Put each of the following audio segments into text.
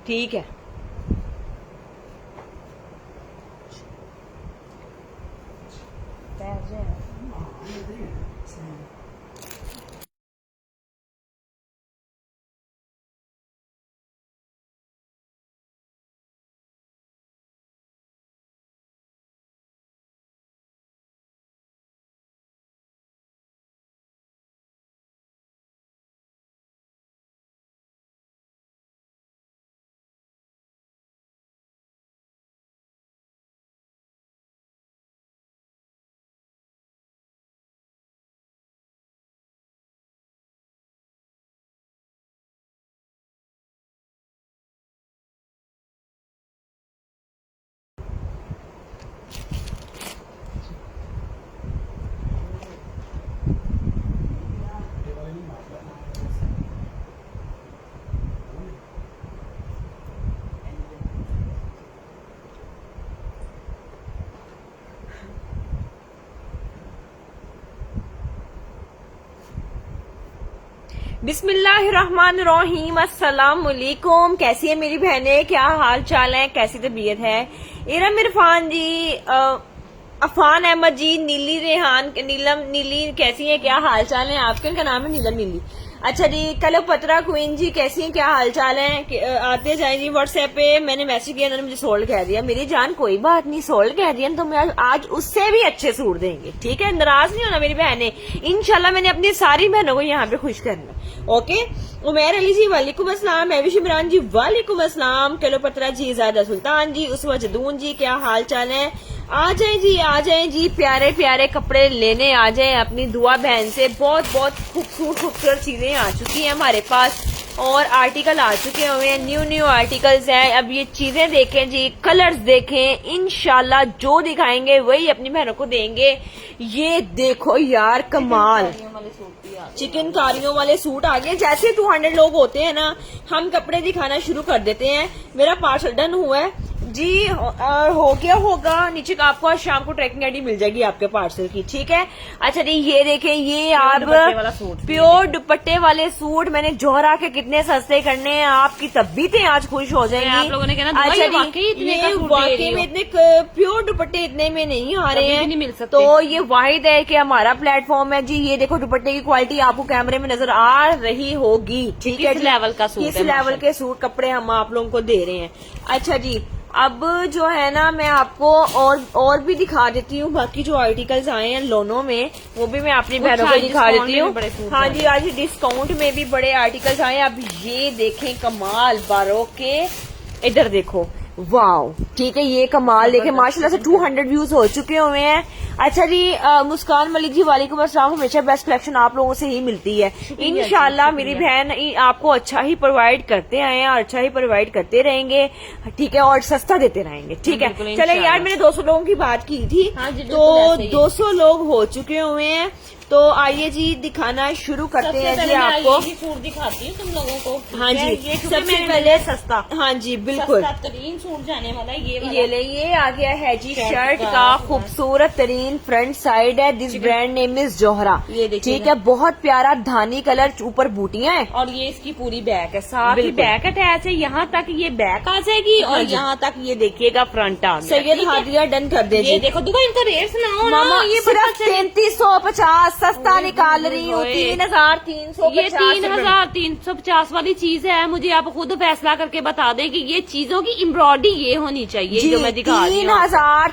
ठीक है। बिस्मिल्लाहिर्रहमानिर्रहीम, अस्सलाम वालेकुम। कैसी है मेरी बहनें, क्या हाल चाल है, कैसी तबीयत है? इरम इरफान जी, अफान अहमद जी, नीली रेहान, नीलम नीली, कैसी है, क्या हाल चाल है आपके? इनका नाम है नीलम नीली। अच्छा जी, कलोपत्रा क्वीन जी, कैसी हैं, क्या हाल चाल है? आते जाए जी व्हाट्सएप पे। मैंने मैसेज किया, उन्होंने मुझे सोल्ड कह दिया। मेरी जान कोई बात नहीं, सोल्ड कह दिया तो मैं आज उससे भी अच्छे सूट देंगे, ठीक है? नाराज नहीं होना मेरी बहनें। इंशाल्लाह मैंने अपनी सारी बहनों को यहाँ पे खुश करना। ओके, उमैर अली जी वालेकुम अस्सलाम, महविश इमरान जी वालेकुम अस्सलाम, कलोपत्रा जी, ज़ादा सुल्तान जी, उसवा जदून जी, क्या हाल चाल है? आ जाए जी, प्यारे प्यारे कपड़े लेने आ जाए अपनी दुआ बहन से। बहुत बहुत खूबसूरत चीजें आ चुकी हैं हमारे पास और आर्टिकल आ चुके हुए हैं, न्यू आर्टिकल्स हैं। अब ये चीजें देखें जी, कलर्स देखें, इंशाल्लाह जो दिखाएंगे वही अपनी बहनों को देंगे। ये देखो यार, कमाल चिकनकारियों वाले सूट आ गए। जैसे 200 लोग होते हैं ना, हम कपड़े दिखाना शुरू कर देते हैं। मेरा पार्सल डन हुआ है जी, हो गया होगा। नीचे आपको आज शाम को ट्रैकिंग आईडी मिल जाएगी आपके पार्सल की, ठीक है? अच्छा जी, ये देखें, ये आप प्योर दुपट्टे वाले सूट मैंने जोहरा के कितने सस्ते करने हैं, आपकी तबीयतें आज खुश हो जाएंगी। आप लोगों ने कहना अच्छा जी, वाकई में इतने प्योर दुपट्टे इतने में नहीं आ रहे हैं, नहीं मिल सकते। तो ये वाहिद है कि हमारा प्लेटफॉर्म है जी। ये देखो, दुपट्टे की क्वालिटी आपको कैमरे में नजर आ रही होगी, ठीक है? किस लेवल का सूट, किस लेवल के सूट कपड़े हम आप लोगों को दे रहे हैं। अच्छा जी, अब जो है ना, मैं आपको और भी दिखा देती हूँ। बाकी जो आर्टिकल्स आए हैं लोनों में, वो भी मैं अपनी बहनों को दिखा देती हूँ। हाँ जी, आज डिस्काउंट में भी बड़े आर्टिकल्स आए हैं। अब ये देखें, कमाल बारो के, इधर देखो, वाव, ठीक है? ये कमाल देखें, माशाल्लाह से 200 व्यूज हो चुके हुए हैं। अच्छा जी, मुस्कान मलिक जी वालेकुम अस्सलाम। हमेशा बेस्ट कलेक्शन आप लोगों से ही मिलती है, इंशाल्लाह मेरी बहन आपको अच्छा ही प्रोवाइड करते आए हैं और अच्छा ही प्रोवाइड करते रहेंगे, ठीक है? और सस्ता देते रहेंगे, ठीक है? चले यार, मैंने 200 लोगों की बात की थी, तो 200 लोग हो चुके हुए हैं। तो आइए जी, दिखाना शुरू करते हैं जी आपको। सूट दिखाती हूँ तुम लोगों को। हाँ जी, ये सबसे पहले सस्ता। हाँ जी, बिल्कुल तरीन सूट जाने वाला ये आ गया है जी, शर्ट का खूबसूरत तरीन फ्रंट साइड है। This brand name is Zohra, ठीक है? बहुत प्यारा धानी कलर, ऊपर बूटियां हैं और ये इसकी पूरी बैक है, साथ ही बैक अटैच है। यहाँ तक ये बैक आ जाएगी और यहाँ तक ये देखिएगा फ्रंट आ गया। सैयद हादिया डन कर दे। ये देखो, दुकान इनका रेट सुनाओ मामा, ये सिर्फ 3350 सस्ता निकाल रही हूँ। 3350, ये 3350 वाली चीज है। मुझे आप खुद फैसला करके बता दें कि ये चीजों की एम्ब्रॉयडरी ये होनी चाहिए जो मैं दिखा रही हूँ।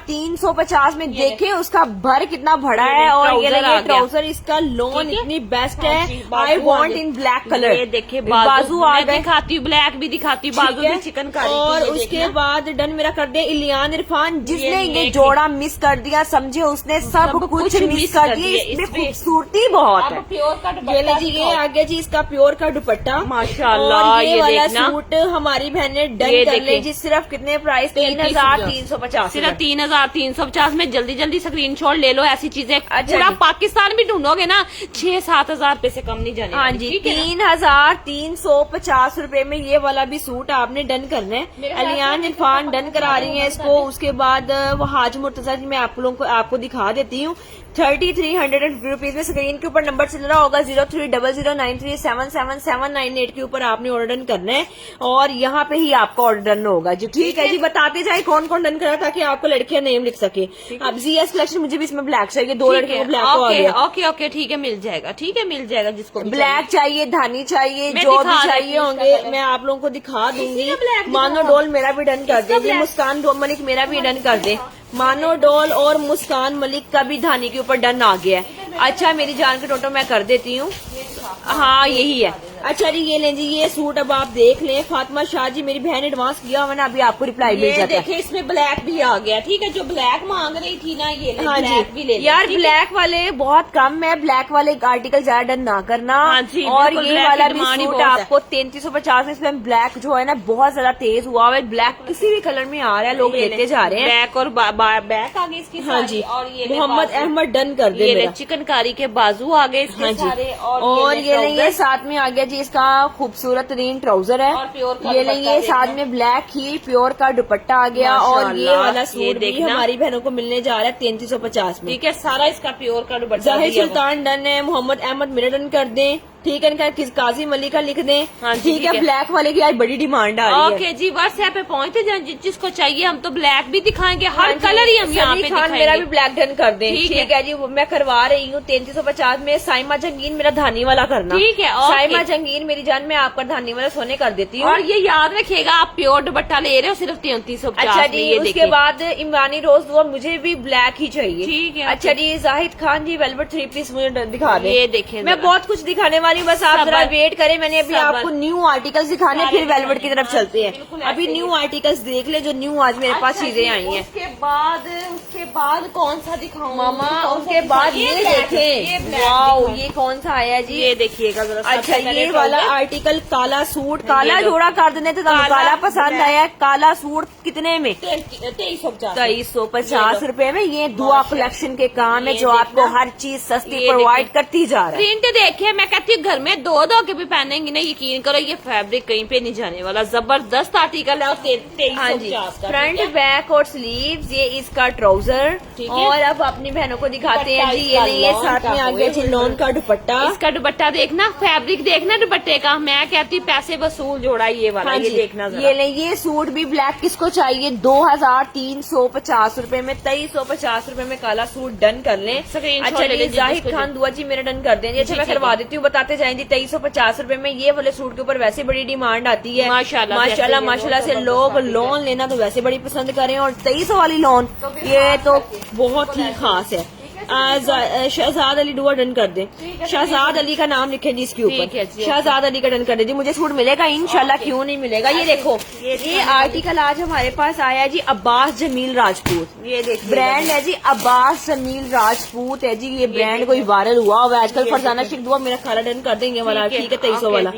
3350 में देखे उसका भर कितना बड़ा है। और ये लगे ट्राउजर, इसका लोन इतनी बेस्ट है। I want in black colour. ये देखे, बाजू आ गए, दिखाती हूँ, ब्लैक भी दिखाती हूँ, बाजू भी चिकन कारी। और उसके बाद डन मेरा कर दिया इलियान इरफान, जिसने ये जोड़ा मिस कर दिया, समझे उसने सब कुछ मिस कर दिया। इसमें खूबसूरती बहुत है। प्योर का ये लीजिए, ये आ गया जी इसका प्योर का दुपट्टा, माशाल्लाह। और ये वाला सूट हमारी बहन ने डन कर ले जी। सिर्फ कितने प्राइस? 3350। सिर्फ 3350 में जल्दी स्क्रीनशॉट ले लो। ऐसी चीजें पूरा पाकिस्तान भी ढूंढोगे ना, 6-7 हजार रुपए से कम नहीं जाने। हाँ जी, 3350 रुपए में ये वाला भी सूट आपने डन करना है। अलियान इरफान डन करा रही है इसको। उसके बाद वो हाज मुर्तजा जी, मैं आप लोगों को आपको दिखा देती हूँ। 3350 रुपीज में। स्क्रीन के ऊपर नंबर चल रहा होगा 030093777798 के ऊपर आपने ऑर्डर डन करना है और यहाँ पे ही आपका ऑर्डर डन होगा जी। ठीक है जी, बताते जाए कौन कौन डन करा ताकि आपको लड़कियां नेम लिख सके। अब जीएस कलेक्शन मुझे भी इसमें ब्लैक चाहिए, 2 लड़कियों को ब्लैक हो गया। ओके ओके ठीक है, मिल जाएगा, ठीक है मिल जाएगा। जिसको ब्लैक चाहिए, धानी चाहिए, मैं जो भी दिखा चाहिए देती होंगे हूँ मैं आप लोगों को दिखा दूंगी। black मानो दिखाओ। डोल मेरा भी डन कर दे जी, black। मुस्कान मलिक मेरा भी डन कर दे। मानो डोल और मुस्कान मलिक का भी धानी के ऊपर डन आ गया है। अच्छा मेरी जान के टोटो मैं कर देती हूँ। हाँ यही है। अच्छा जी ये लें जी, ये सूट अब आप देख लें। फातिमा शाह जी मेरी बहन एडवांस किया हुआ ना, अभी आपको रिप्लाई मिल जाता है। देखिए इसमें ब्लैक भी आ गया, ठीक है। जो ब्लैक मांग रही थी ना ये हाँ ब्लैक भी ले यार ब्लैक वाले बहुत कम है, ब्लैक वाले आर्टिकल ज्यादा डन ना करना। हाँ जी, और बिल्कुल, ये black वाला की भी डिमांड ही सूट बहुत है। आपको 3350 में। इसमें ब्लैक जो है ना बहुत ज्यादा तेज हुआ है, ब्लैक किसी भी कलर में आ रहा है, लोग लेते जा रहे हैं। ब्लैक और बैक आ गई इसकी हाँ सारी। जी, और ये मोहम्मद अहमद डन कर दे मेरा। चिकनकारी के बाजू आ गए इसके हाँ जी, सारे। और ये लेंगे साथ में आ गया जी इसका खूबसूरत तरीन ट्राउजर है। और प्योर का ये दुपट्टा लेंगे साथ में ब्लैक ही प्योर का दुपट्टा आ गया। और ये माशाल्लाह, वाला ये सूट भी देखना। हमारी बहनों को मिलने जा रहा है 3350 में। ठीक है, सारा इसका प्योर का दुपट्टा जाहिर दिया हुआ। सुल्तान डन है, मोहम्मद अहमद मेरा डन कर दें। ठीक है, इनका काजी मलिका लिख दें। हाँ जी, ठीक है, ब्लैक वाले की आज बड़ी डिमांड आ रही है। ओके जी, व्हाट्सएप पे पहुंचते जाएं जिसको चाहिए। हम तो ब्लैक भी दिखाएंगे, हर कलर ही हम यहाँ पे खान दिखाएंगे। मेरा भी ब्लैक डन कर दें। ठीक ठीक है जी, वो मैं करवा रही हूँ 3350 में। साइमा जंगीन मेरा धानी वाला करना। ठीक है, ओके। साइमा जंगीन मेरी जान मैं आपका धानी वाला सोने कर देती हूँ। और ये याद रखिएगा, आप प्योर दुपट्टा ले रहे हो सिर्फ 3350। अच्छा जी, उसके बाद इमरानी रोज दुआ मुझे भी ब्लैक ही चाहिए। ठीक है, अच्छा जी, जाहिद खान जी वेलवेट 3 पीस मुझे दिखा दें। ये देखें मैं बहुत कुछ दिखाने वाली हूँ, बस आप जरा वेट करें। मैंने अभी सबर। आपको न्यू आर्टिकल्स दिखाने, फिर वेलवेट की तरफ चलते बिल्कुल हैं। अभी ऐसे न्यू आर्टिकल्स देख ले जो न्यू आज मेरे पास चीजें आई हैं। उसके बाद कौन सा दिखाऊं मामा? कौन सा उसके दिखाऊं? बाद ये black, देखें, black वाओ दिखाऊं। ये कौन सा आया जी? ये देखिएगा जरा। अच्छा ये वाला आर्टिकल काला सूट, काला लो। जोड़ा कर देने थे तो काला, काला पसंद black। आया। काला सूट कितने में? 2350। 2350 रुपए में। ये दुआ कलेक्शन के काम है ये जो आपको देखना। हर चीज सस्ती ये प्रोवाइड देखें। करती जा रहा है। प्रिंट देखिए, मैं कहती हूँ घर में दो के भी पहनेंगे ना, यकीन करो ये फैब्रिक कहीं पे नहीं जाने वाला। जबरदस्त आर्टिकल है। और 2350 का। फ्रंट बैक और स्लीव्स, ये इसका ट्राउजर। ठीक है। और अब अपनी बहनों को दिखाते हैं जी, ये दुपट्टा नहीं ये इसका साथ में आ लॉन गया का जी लॉन का दुपट्टा। इसका दुपट्टा देखना, फैब्रिक देखना दुपट्टे का। मैं कहती हूँ पैसे वसूल जोड़ा ये वाला। हाँ ये जी, देखना जरा। ये ले, ये सूट भी ब्लैक किसको चाहिए 2350 रुपए में। 2350 रुपए में काला सूट डन कर लें। स्क्रीनशॉट अच्छा ले जी, लीजिए जाहिद जिसको खान दुआ जी मेरा डन कर देंगे। अच्छा जी, मैं ठीक करवा है। देती हूँ, बताते जाएं जी। 2350 रुपए में ये वाले सूट के ऊपर वैसे बड़ी डिमांड आती है। माशाल्लाह माशाल्लाह से माशाल्लाह से बहुत लोग जबरदस्त लोन लेना तो वैसे बड़ी पसंद करें। और 2300 वाली लोन ये तो बहुत ही खास है। शहजाद अली दुआ डन कर दे। शहजाद अली का नाम लिखे जी इसके ठीक है ऊपर। जी, शहजाद अली का डन कर दे जी। मुझे सूट मिलेगा इंशाल्लाह, क्यों नहीं मिलेगा। ये देखो, ये आर्टिकल आज हमारे पास आया है जी अब्बास जमील राजपूत। ये देखिए ब्रांड है जी अब्बास जमील राजपूत है जी। ये ब्रांड कोई वायरल हुआ हुआ है आजकल। फरजाना शेख दुआ मेरा खाला डन कर देंगे वाला। ठीक है 2300 वाला।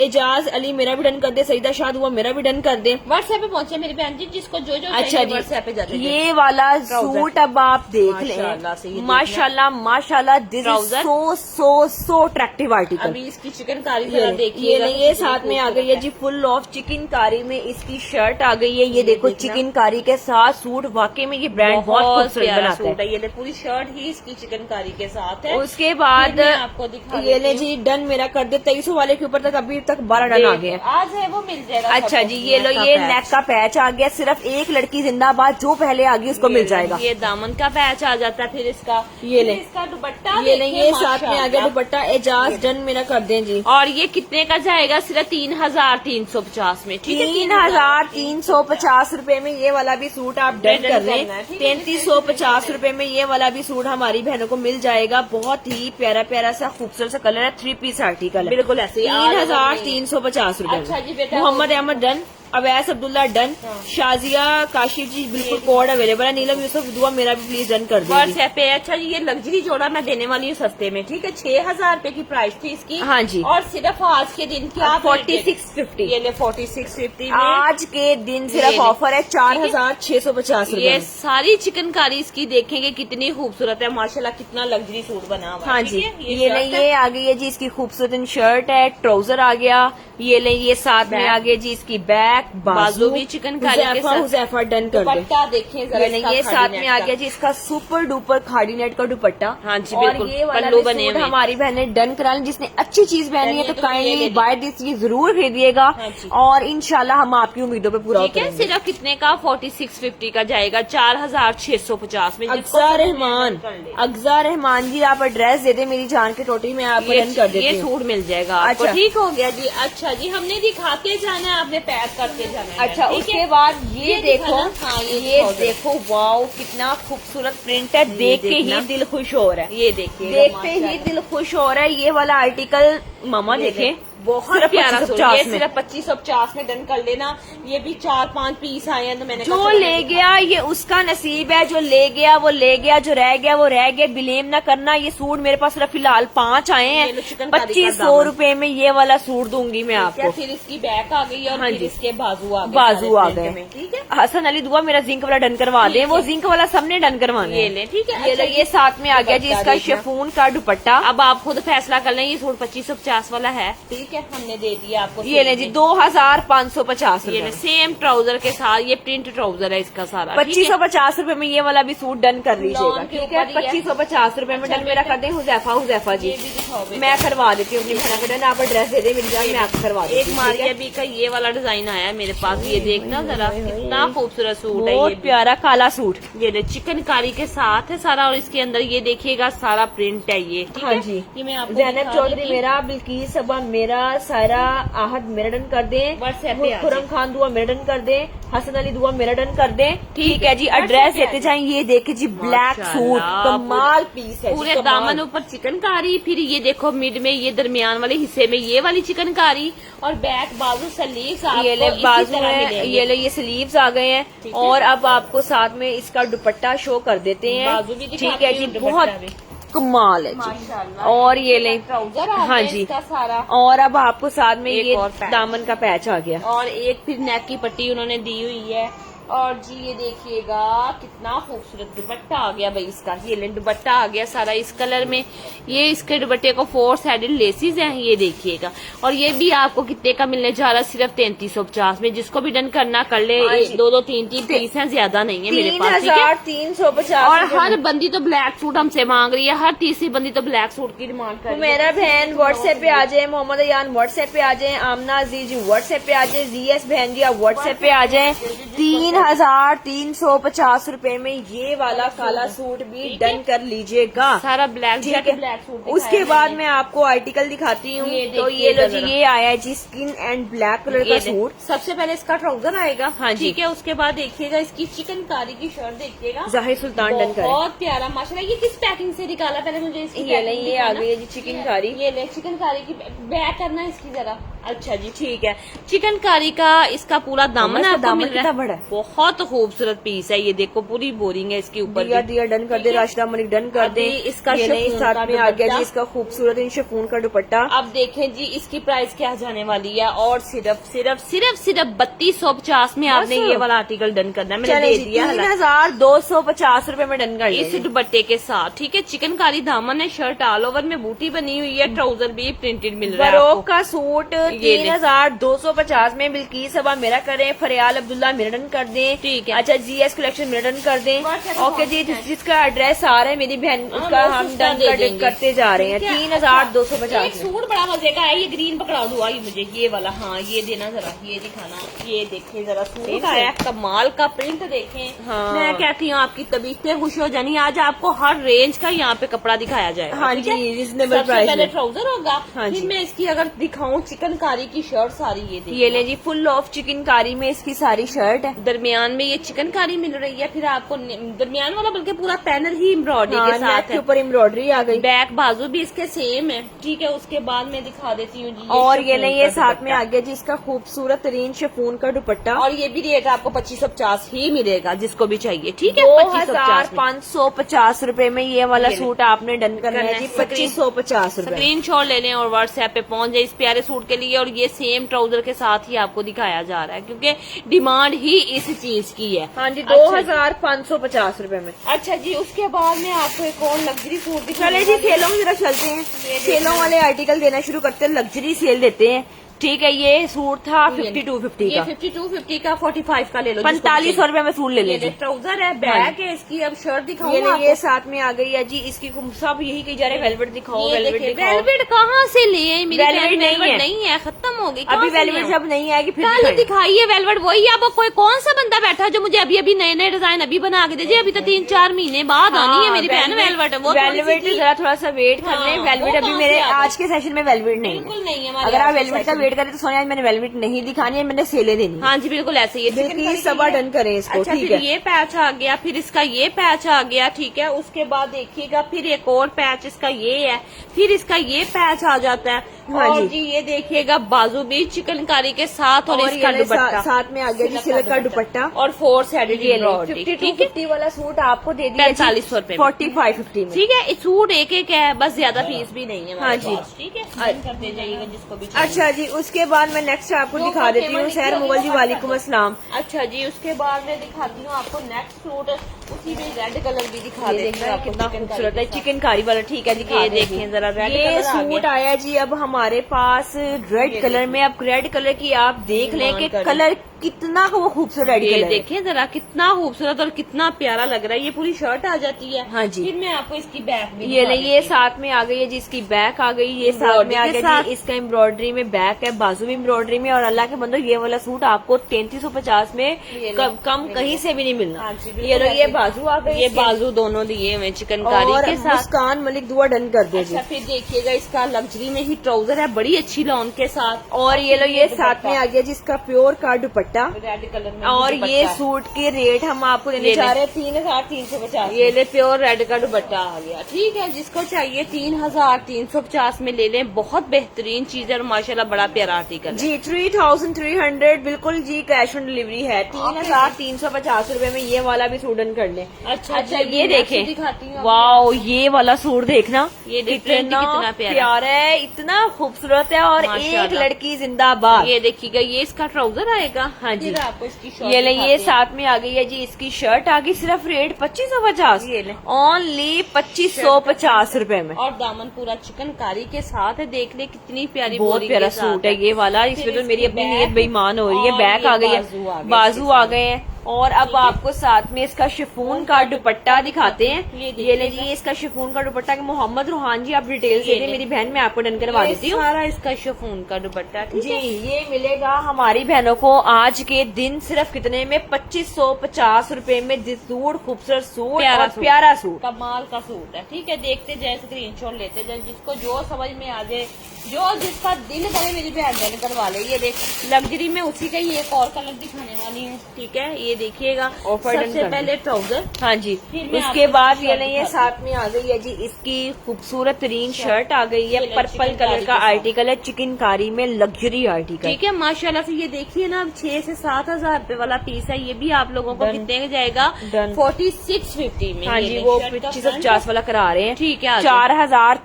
एजाज अली मेरा भी डन कर दे। सईदा शाह दुआ मेरा भी डन कर दे। व्हाट्सएप पे पहुंचे मेरी बहन जी, जिसको जो अच्छा जी, व्हाट्सएप पे जाते ये वाला सूट अब आप देख माशाल्लाह से ये लें। देखना। माशाल्लाह माशाल्लाह, this is so attractive article. अभी इसकी चिकनकारी ये जरा ये देखिएगा। नहीं, ये साथ में आ गई है जी फुल ऑफ चिकनकारी में इसकी शर्ट आ गई है। ये देखो चिकनकारी के साथ सूट, वाकई में ये ब्रांड बहुत खूबसूरत प्यारा बनाता सूट है। है। ये ले पूरी शर्ट ही इसकी चिकनकारी के साथ है। उसके बाद फिर मैं आपको दिखा ये ले देती जी डन मेरा कर दे। 2300 वाले के ऊपर तक अभी तक 12 डन आ गए हैं। आज है वो मिल जाएगा। अच्छा जी, ये लो, ये नेक का पैच आ गया। सिर्फ एक लड़की जिंदाबाद, जो पहले आ गई उसको मिल जाएगा। ये दामन का पैच आ जाता है। फिर इसका ये ले, इसका दुपट्टा ये नहीं, ये देखिए, साथ में आ गया दुपट्टा। एजाज डन मेरा कर दें जी। और ये कितने का जाएगा? सिर्फ 3350 में। ठीक है, 3350 रुपए में ये वाला भी सूट आप डन डन कर लें। करना है, ठीक है। 3350 रुपए में ये वाला भी सूट हमारी बहनों को मिल जाएगा। बहुत ही प्यारा प्यारा सा खूबसूरत सा कलर है। 3 पीस आर्टिकल है। बिल्कुल ऐसे ही। 3350 रुपए अच्छा जी में। बेटा, मोहम्मद अहमद डन। अवैस अब्दुल्ला डन। शाजिया काशिफ जी बिल्कुल कोड अवेलेबल है। नीलम यूसुफ दुआ मेरा भी प्लीज डन कर दीजिए। व्हाट्सएप पे। अच्छा जी, ये लग्जरी जोड़ा मैं देने वाली हूँ सस्ते में। ठीक है, 6000 रुपए की प्राइस थी इसकी। हाँ जी। और सिर्फ आज के दिन क्या 4650। ये ले 4650 में। आज के दिन सिर्फ ये ऑफर है 4650 रुपए ये में। सारी चिकनकारी इसकी देखेंगे कितनी खूबसूरत है। माशाल्लाह कितना लग्जरी सूट बना हुआ है। हाँ ठीक जी, है? ये नहीं, ये आ गई है जी इसकी खूबसूरत शर्ट है। ट्राउजर आ गया। ये ले, ये साथ में आ गया जी इसकी बैग। बैक, बाजू भी चिकनकारी के साथ, हुज़ैफा डन कर दे। दुपट्टा देखें जरा, ये साथ में आ गया जी इसका सुपर डुपर खाड़ी नेट का दुपट्टा। हाँ जी और बिल्कुल, ये वाला पल्लू भी बने सूट हुए। हमारी बहनें डन करा लें, जिसने अच्छी चीज पहनी है तो ये काइंडली ले बाय दिस, ये जरूर खरीदिएगा। हाँ जी। और इंशाल्लाह हम आपकी उम्मीदों पे पूरा ठीक है, उतरेंगे। सिर्फ कितने का 4650 का जाएगा, 4650 में। अगजा रहमान, अगजा रहमान जी आप एड्रेस दे दे, मेरी जान के टोटी में आपको डन कर देती ये हूँ। सूट मिल जाएगा आपको। अच्छा। ठीक हो गया जी। अच्छा जी, हमने दिखाते जाना है, आपने पैक करते जाना है। अच्छा, ठीक उसके है? बाद ये देखो, दिखाना। हाँ, ये ये देखो, वाओ कितना खूबसूरत प्रिंट है, देख के ही देखना। दिल खुश हो रहा है। ये देखिए, देखते ही दिल खुश हो रहा है। ये वाला आर्टिकल मामा देखे, बहुत प्यारा सूट। 2550 ये में। सिर्फ 2550 में डन कर लेना। ये भी 4-5 पीस आए हैं तो मैंने जो कहा ले गया ये उसका नसीब है, जो ले गया वो ले गया, जो रह गया वो रह गया, बिलेम ना करना। ये सूट मेरे पास सिर्फ फिलहाल 5 आए ये लो हैं, चिकनकारी का 2500 दामन। रुपए में ये वाला सूट दूंगी मैं क्या, आपको। फिर इसकी बैक आ गई और हाँ फिर जी। इसके बाजू आ गए, बाजू आ सारे गए। प्रिंट में। ठीक है, हसन अली दुआ मेरा जिंक वाला डन करवा दें, वो जिंक वाला सबने डन करवाना ये है। ले। ठीक है, ये अच्छा लो, ये साथ में आ गया जी दुपट्टा इसका देखना। शिफॉन का दुपट्टा। अब आप खुद फैसला कर लें, ये सूट 2550 वाला है। ठीक है, हमने दे दिया आपको। ये ले जी 2550 ये ले, रुपए, सेम ट्राउजर के साथ। ये प्रिंट ट्राउजर है इसका सारा। 2550 रुपए में ये वाला भी सूट डन कर लीजिएगा। लॉन के ठीक है, ऊपर ही है। 2550 रुपए में अच्छा, डन मेरा कर दें। हुज़ैफा, हुज़ैफा जी ये भी दिखाओ बेटा। मैं करवा देती हूँ अपनी बहना का डन। आप एड्रेस दे दे मेरी जान, मैं आपको करवा देती एक हूँ। मारिया बी का ये वाला डिजाइन आया है मेरे पास। ये देखना जरा, कितना खूबसूरत सूट है। ये बहुत भी। प्यारा काला सूट। ये ले, चिकनकारी के साथ है सारा, और इसके अंदर ये देखिएगा सारा प्रिंट है ये। ठीक हाँ है? जी। ये मैं आपको ज़ैनब दिखा चौधरी देती हूँ। मेरा, बिल्किस सबा मेरा, सायरा आहद मेरा डन कर दें। WhatsApp पे आ खुरम जाए। खान दुआ मेरा डन कर दें। हसन अली दुआ मेरा डन कर दें। ठीक है जी, WhatsApp एड्रेस पे आ देते जाएं। ये देखे जी ब्लैक सूट, माशाल्लाह, कमाल पीस है जी, पूरे कमाल। दामन ऊपर चिकनकारी, फिर ये देखो मिड में, ये दरमियान वाले हिस्से में ये वाली चिकनकारी, और बैक बाजू सलीव्स आपको ये ले इसी बाजू तरह है, मिलेंगे। ये ले ये स्लीव्स आ गए हैं। ठीक है। और अब आपको साथ में इसका दुपट्टा शो कर देते हैं। बाजू भी दिखाती ठीक है जी, हूँ, दुपट्टा बहुत भी। कमाल है जी। माशाल्लाह। और ये ले, ट्राउजर आ हाँ गया जी। इसका सारा। और अब आपको साथ में एक ये और पैच। दामन का पैच आ गया। और एक फिर नेक की पट्टी उन्होंने दी हुई है। और जी ये देखिएगा कितना खूबसूरत दुपट्टा आ गया भाई इसका। ये ले, दुपट्टा आ गया सारा इस कलर में। ये इसके दुपट्टे को 4 साइडेड लेसिस हैं, ये देखिएगा। और ये भी आपको कितने का मिलने जा रहा है, सिर्फ 3350 में। जिसको भी डन करना कर ले। हाँ जी। 2 3 पीस हैं, ज्यादा नहीं है मेरे पास। ठीक है? 3350। और हर बंदी तो ब्लैक सूट हमसे मांग रही है, हर तीसरी बंदी तो ब्लैक सूट की डिमांड कर रही है। मेरा बहन व्हाट्सएप पे आ जाए, मोहम्मद अयान व्हाट्सएप पे आ जाए, आमना अजीज व्हाट्सएप पे आ जाए, जीएस बहन जी आप व्हाट्सएप पे आ जाए। 3350 रुपए में ये वाला काला सूट भी डन कर लीजिएगा। सारा ब्लैक ठीक है। ब्लैक सूट दिखाया उसके बाद मैंने। मैं आपको आर्टिकल दिखाती हूँ। ये तो देखिए ये लो जी, जरा। ये आया है जी स्किन एंड ब्लैक कलर का ये सूट। सबसे पहले इसका ट्राउजर आएगा। हाँ जी। ठीक है, उसके बाद देखिएगा इसकी चिकनकारी की शर्ट देखिएगा। जाहिर सुल्तान डन करे। बहुत प्यारा माशाल्लाह। ये किस पैकिंग से निकाला, पहले मुझे इसकी ये ले, packing ये आ दिखाना। गई है जी चिकनकारी। ये ले, चिकनकारी की बैक करना इसकी जरा। अच्छा जी, ठीक है। चिकनकारी का इसका पूरा दामन इसका आपको दामन मिल रहा कितना है। बड़ा है? बहुत खूबसूरत पीस है ये, देखो पूरी बोरिंग है इसके ऊपर दिया भी। दिया डन कर दे, राशिदा मलिक डन कर दे। अभी इसका ये नहीं, शिफॉन साथ का में आ गया दुपट्टा। जी इसका खूबसूरत इन शिफॉन का दुपट्टा। अब देखें जी इसकी प्राइस क्या जाने वाली है। और सिर्फ 3250 में आपने बस। ये वाला आर्टिकल डन करना है। मैंने चले दे जी, दिया है। 3250 रुपए में डन कर इस लेंगे। दुपट्टे के साथ। ठीक है, चिकनकारी दामन है, शर्ट ऑल ओवर में बूटी बनी हुई है, ट्राउजर भी प्रिंटेड मिल रहा है बरोक आपको। का सूट ये ले। 3250 में। बिल्किस सबा मेरा करें, फरियाल अब्दुल्ला मेरा डन कर दें। ठीक है। अच्छा, जीएस कलेक्शन मेरा डन कर दें। WhatsApp ओके जी, पे जिसका एड्रेस आ रहा है मेरी बहन, उसका वो हम सस्ता डन दे देंगे। करते जा रहे हैं। ठीक है? 3250 एक सूट बड़ा मजे का है, ये ग्रीन पकड़ा दो आई मुझे, ये वाला। हाँ, ये देना जरा, ये दिखाना। ये देखें जरा, सूट ठीक आया है। कमाल का प्रिंट देखें। हाँ। मैं कहती हूँ आपकी तबीयतें खुश हो जानी। आज आपको हर रेंज का यहाँ पे कपड़ा दिखाया जाएगा। हाँ ठीक जी, है? reasonable सबसे price पहले में। ट्राउजर होगा। हाँ फिर जी। मैं इसकी अगर दिखाऊं चिकनकारी की शर्ट सारी, ये देखिए। ये ले जी, फुल ऑफ चिकनकारी में इसकी सारी शर्ट है। दरमियान में ये चिकनकारी मिल रही है। फिर आपको दरमियान वाला बल्कि पूरा पैनल ही एम्ब्रॉयडरी के हाँ, साथ नेक के है। ऊपर एम्ब्रॉयडरी आ गई। बैक बाजू भी इसके सेम है। ठीक है, उसके बाद मैं दिखा देती हूँ जी। और ये शिफॉन नहीं, ये का साथ में दुपट्टा। आ गया जी इसका खूबसूरत तरीन शिफॉन का दुपट्टा। और ये भी रेट आपको 2550 ही मिलेगा, जिसको भी चाहिए। ठीक है, 2550 में। 2550 रुपए में ये वाला ये ले। सूट आपने डन करना है जी। 2550 रुपए। स्क्रीनशॉट ले लें और व्हाट्सएप पे पहुंच जाए इस प्यारे सूट के लिए। और ये सेम ट्राउजर के साथ ही आपको दिखाया जा रहा है, क्योंकि डिमांड ही इस चीज की है। हाँ जी, अच्छा 2550 रुपए में। अच्छा जी, उसके बाद में आपको एक और लग्जरी सूट दिखाने चले जी, वाली हूँ। सेलों की तरफ चलते हैं। सेलों वाले आर्टिकल देना शुरू करते हैं, लग्जरी सेल देते हैं। ठीक है, ये सूट था ये 5250 ये का, 5250 का 45 का ले लो, 4500 रुपए में सूट ले ये लीजिए। ट्राउजर है, बैक है इसकी। अब शर्ट दिखाऊं ये आपको? ये साथ में आ गई है जी इसकी, सब यही कही जा रहे हैं वेलवेट दिखाओ, ये वेलवेट देखिए, दिखाओ। वेलवेट कहाँ से ले आई मेरी वेलवेट बहन? नहीं है। नहीं है, खत्म हो गई। अभी कहाँ से वेलवेट ले जब नहीं आएगी फिर कल दिखाएंगे। दिखाई है वेलवेट। वही अब कोई कौन सा बंदा बैठा है जो मुझे अभी अभी नए नए डिजाइन अभी बना के दीजिए? अभी तो 3-4 महीने बाद आनी है मेरी बहन वेलवेट। वो वेलवेट जरा थोड़ा सा वेट कर लें, हाँ, वेलवेट वो अभी कहाँ मेरे से आ गई? आज के सेशन में वेलवेट नहीं है। बिल्कुल नहीं है हमारे अगर आप आज के वेलवेट का सेशन वेट करें तो सोनिया आज मैंने वेलवेट नहीं दिखानी है, मैंने सेले देनी है। हाँ जी बिल्कुल ऐसे ही है। बिल्कुल सबा डन करें इसको, अच्छा, ठीक फिर है। ये पैच आ गया, फिर इसका ये पैच आ गया, ठीक है। उसके बाद देखिएगा फिर एक और पैच इसका ये है, फिर इसका ये पैच आ जाता है। हाँ और जी। जी ये देखिएगा बाजू भी चिकनकारी के साथ और इसका ये दुपट्टा साथ में आ गया जी सिल्क का दुपट्टा और 4 साइडेड ये एम्ब्रॉयडरी, ठीक है। 5250 वाला सूट आपको दे दिया 4500 रुपए में। 4550 में। ठीक है, इस सूट एक एक है, बस ज्यादा पीस भी नहीं है हमारे हाँ जी। पास, ठीक है। डन करते जाइएगा जिसको भी चाहिए। अच्छा जी, उसके बाद मैं नेक्स्ट आपको जो दिखा देती हूँ। comfortable सैर लगे मुगल जी वो वालेकुम अस्सलाम। अच्छा जी, उसके बाद मैं दिखाती हूँ आपको नेक्स्ट सूट, उसी में रेड कलर भी दिखा ये देती देखना हूँ आपको कितना चिकनकारी खूबसूरत है, के साथ। चिकनकारी वाला, ठीक है दिखा ये देती देखें हूँ। जरा रेड ये कलर आ सूट गया। आया जी अब हमारे पास रेड कलर में। अब रेड कलर की आप देख लें कि करें। कलर कितना वो खूबसूरत रेड ये कलर है। देखें जरा कितना खूबसूरत और कितना प्यारा लग रहा है। ये पूरी शर्ट आ जाती है। हाँ जी। फिर मैं आपको इसकी बैक भी ये दिखा नहीं, ये देती हूँ। साथ में आ गई है जी इसकी बैक आ गई, ये साथ में आ एम्ब्रॉयडरी के गया साथ। जी इसका एम्ब्रॉयडरी में बैक है, बाजू भी एम्ब्रॉयडरी में। और अल्लाह के बंदो ये वाला सूट आपको 3350 में ये कम कहीं से भी नहीं मिलना। हाँ जी, बिल्कुल ये लो, ये ऐसे। बाजू आ गई ये इसके। बाजू दोनों दिए हुए चिकनकारी और के साथ। मुस्कान मलिक दुआ डन कर दे जी। अच्छा, फिर देखिएगा इसका लग्जरी में ही ट्राउजर है, बड़ी अच्छी लॉन के साथ। और ये लो, ये साथ में आ गया जी इसका प्योर का दुपट्टा। रेड कलर में और दुपट्टा ये है। सूट के रेट हम आपको देने ये जा ले। रहे हैं 3350। ये ले, प्योर रेड का दुपट्टा आ गया, ठीक है। जिसको चाहिए 3350 में ले लें, बहुत बेहतरीन चीज है और माशाल्लाह बड़ा प्यारा आर्टिकल है। जी 3300 बिल्कुल जी, कैश ऑन डिलीवरी है। 3350 रुपए में ये वाला भी सूट डन कर लें। अच्छा अच्छा जी, ये मैं देखें, दिखाती हूँ। वाओ ये वाला सूट देखना, ये देख print कितना प्यारा है, इतना खूबसूरत है। और एक माशाल्लाह। लड़की जिंदाबाद। ये देखिएगा, ये इसका ट्राउजर आएगा। हाँ जी। फिर आपको इसकी शर्ट ये ले, ये दिखाते हैं। साथ में आ गई है जी इसकी शर्ट आ गई, सिर्फ रेट 2550, ये ले। ओनली 2550 रुपए में। और दामन पूरा चिकनकारी के साथ है, देख ले कितनी प्यारी बहुत बोरी प्यारा के साथ सूट है ये वाला। इसमें फिर तो मेरी इसकी अपनी बैक नीयत बेईमान हो रही है। और बैक ये आ गई है, बाजू आ गए बाजू इसके आ साथ। गए हैं। और अब आपको साथ में इसका शिफॉन का दुपट्टा दिखाते हैं। ये ये ले देखिएगा। जी, इसका शिफॉन का दुपट्टा कि मोहम्मद रूहान जी आप डिटेल्स ये दे दें, ले। मेरी बहन मैं आपको डन करवा ये देती हूँ। सारा इसका शिफॉन का दुपट्टा, ठीक जी है। ये मिलेगा हमारी बहनों को आज के दिन सिर्फ कितने में, 2550 रुपए में। सूट खूबसूरत सूट प्यारा और सूट। प्यारा सूट। कमाल का सूट है, ठीक है। देखते जाए, स्क्रीनशॉट लेते जाए, जिसको जो समझ में आ जाए, जो जिसका दिल करे मेरी बहन डन करवा ले। ये देख लग्जरी में उसी का ही एक और कलर दिखाने वाली है, ठीक है। ये देखिएगा, ऑफर डन सबसे कर पहले ट्राउजर, हाँ जी। फिर मैं उसके आपको बाद इसकी ये शर्ट नहीं है, दिखाती साथ में आ गई है जी इसकी खूबसूरत तरीन शर्ट आ गई है। ये ले, पर्पल चिकनकारी कलर का के साथ। आर्टिकल है, चिकनकारी में लग्जरी आर्टिकल। ठीक है। माशाल्लाह से ये देखिए ना, 6 से 7 हजार रुपए वाला पीस है। ये भी आप लोगों को Done. कितने का जाएगा? Done. 4650 में। हाँ ये जी, ले, वो शर्ट का 2550 वाला करा रहे हैं। ठीक है, आ जाओ।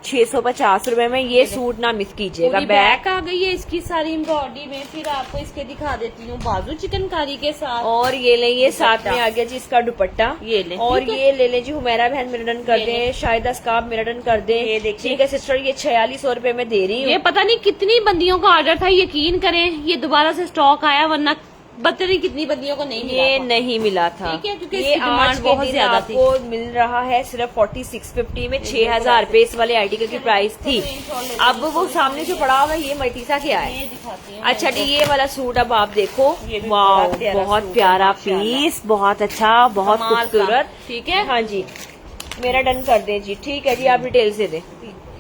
4650 रुपए में ये सूट ना मिस कीजिएगा। पूरी बैक बैक आ गई है इसकी सारी एम्ब्रॉयडरी में। फिर आपको इसके दिखा देती हूँ बाजू चिकनकारी के साथ। और ये ले, ये साथ में आ गया जी इसका दुपट्टा। ये ले, और ठीक है। ये ले जी हुमैरा बहन मेरा डन कर ये दे, शाहिदा स्काब मेरा डन कर दे। ये देखिए। ठीक है सिस्टर, ये 4600 रुपए में दे रही ये हूँ। पता नहीं कितनी बंदियों का ऑर्डर था, यकीन करें ये दोबारा से स्टॉक आया, वरना पता नहीं कितनी बंदियों को नहीं मिला ये था। नहीं मिला था, ठीक है, क्योंकि ये इसकी डिमांड आज के बहुत दिन ज्यादा थी। आपको मिल रहा है सिर्फ 4650 में। 6000 रुपए इस वाले आर्टिकल की प्राइस थी। अब वो सामने जो पड़ा हुआ है ये मल्टीसा क्या है। ये दिखाती हूँ। अच्छा जी, ये वाला सूट अब आप देखो, ये भी वाह बड़ा प्यारा बहुत सूट है, प्यारा माशाल्लाह। पीस, बहुत अच्छा, बहुत कमाल का, खूबसूरत। ठीक है। हाँ जी, मेरा डन कर दें जी। ठीक है जी, आप डिटेल्स दे दें।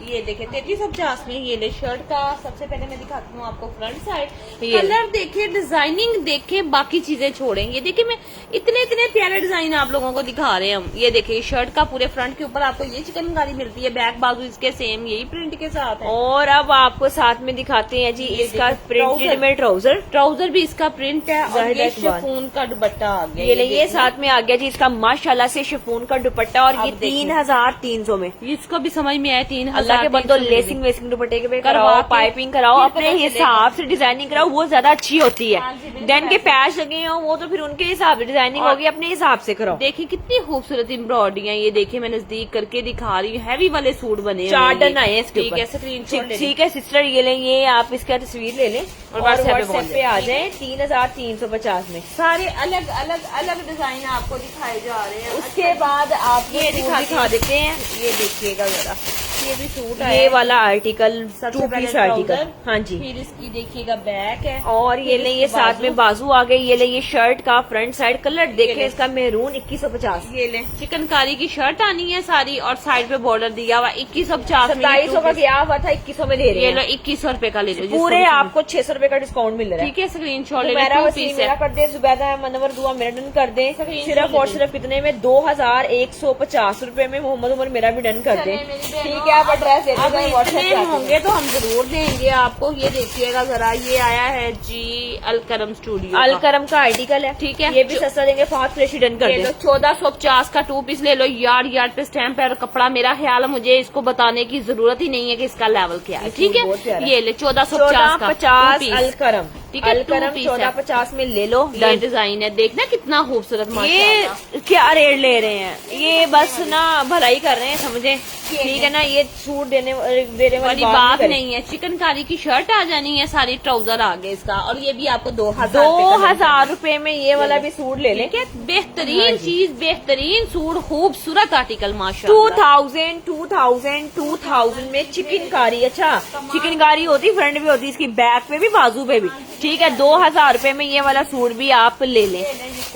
ये देखे 3350 में। ये ले शर्ट का सबसे पहले मैं दिखाती हूँ आपको फ्रंट साइड। ये कलर देखे, डिजाइनिंग देखे, बाकी चीजें छोड़ेंगे। देखिए मैं इतने इतने प्यारे डिजाइन आप लोगों को दिखा रहे हैं हम। ये देखिए शर्ट का पूरे फ्रंट के ऊपर आपको ये चिकनकारी मिलती है, बैक बाजू इसके सेम यही प्रिंट के साथ है। और अब आपको साथ में दिखाते हैं जी ये इसका देखो, प्रिंटेड ट्राउजर। में ट्राउजर। ट्राउजर भी इसका प्रिंट है और जाहिर ये है इकबाल। शिफॉन का दुपट्टा आ गया। ये ले, ये देखना। साथ में आ गया जी इसका माशाल्लाह से शिफॉन का दुपट्टा। और ये अब देखिए। 3300 में। इसको भी समझ में आया, 3000 अल्लाह के बंदो लेसिंग वेसिंग दुपट्टे के पे कराओ, पाइपिंग कराओ, अपने हिसाब से डिजाइनिंग कराओ, वो ज्यादा अच्छी होती है। देन के पैच लगे हो वो तो फिर उनके हिसाब से डिजाइनिंग होगी, अपने हिसाब से कराओ। देखिए कितनी खूबसूरत एम्ब्रॉयडरी है, ये देखिए मैं नजदीक करके दिखा रही हूँ। हैवी वाले सूट बने, 4 डन आए हैं इसके ठीक ऊपर। है, स्क्रीनशॉट ले ठीक है सिस्टर, ये लें, ये आप इसका तस्वीर ले लें और व्हाट्सएप पे आ जाए 3350 में। सारे अलग अलग अलग डिजाइन आपको दिखाए जा रहे हैं। उसके बाद आप ये दिखा देते हैं, ये देखिएगा जरा, ये भी सूट ये है वाला आर्टिकल, सबसे 2 पहले पीस आर्टिकल। trouser, हाँ जी, फिर इसकी देखिएगा बैक है और ये ले, ये साथ में बाजू आ गई। ये ले, ये शर्ट का फ्रंट साइड कलर देखें इसका मेरून 2150। ये ले चिकनकारी की शर्ट आनी है सारी और साइड पे बॉर्डर दिया हुआ 2150 में। 2700 का गया हुआ था, 2100 में दे रहे ये लो हैं। 2100 रुपए का ले लो जिसको पूरे भी आपको 600 रुपए का डिस्काउंट मिल रहा है। ठीक है, स्क्रीनशॉट ले लो। मेरा 2 वसीम पीस मेरा है। कर दे, जुबैदा है मनवर दुआ मेरा डन कर दे। Screenshot सिर्फ और ले सिर्फ कितने में? 2150 रुपए में। मोहम्मद उमर मेरा भी डन कर दे। चलिए मेरी बहनों, ठीक है, आप एड्रेस दे अब दें, इतने व्हाट्सएप होंगे तो हम जरूर देंगे आपको। ये देखिएगा जरा, ये आया है जी अलकरम स्टूडियो अल करम का आर्टिकल है। ठीक है, ये भी सस्ता देंगे, फास्ट फ्रेश डन कर ये दे। लो 1450 का 2 पीस ले लो। यार्ड पे स्टैम्प है और कपड़ा मेरा ख्याल है मुझे इसको बताने की जरूरत ही नहीं है कि इसका लेवल क्या है। ठीक बहुत है, प्यारा। ये ले 1450 का 1450 2 पीस। अल करम। ठीक है, अल 2 करम पीस है। 1450 में ले लो। ये डन। डिजाइन है, देखना कितना खूबसूरत ये माशाल्लाह। क्या रेट ले रहे हैं? ये बस ना भलाई कर रहे हैं, समझे? ठीक है ना, ये सूट देने वाली वाली बात नहीं है। चिकनकारी की शर्ट आ जानी है, सारी ट्राउजर आ गए इसका, और ये भी आपको 2000 रुपए में ये वाला भी सूट ले लें। ठीक है, बेहतरीन चीज, बेहतरीन सूट, खूबसूरत आर्टिकल माशाल्लाह। 2000 में चिकनकारी। अच्छा, चिकनकारी होती, फ्रंट भी होती, इसकी बैक पे भी बाजू पे भी। ठीक है, 2000 रुपए में ये वाला सूट भी आप ले लें।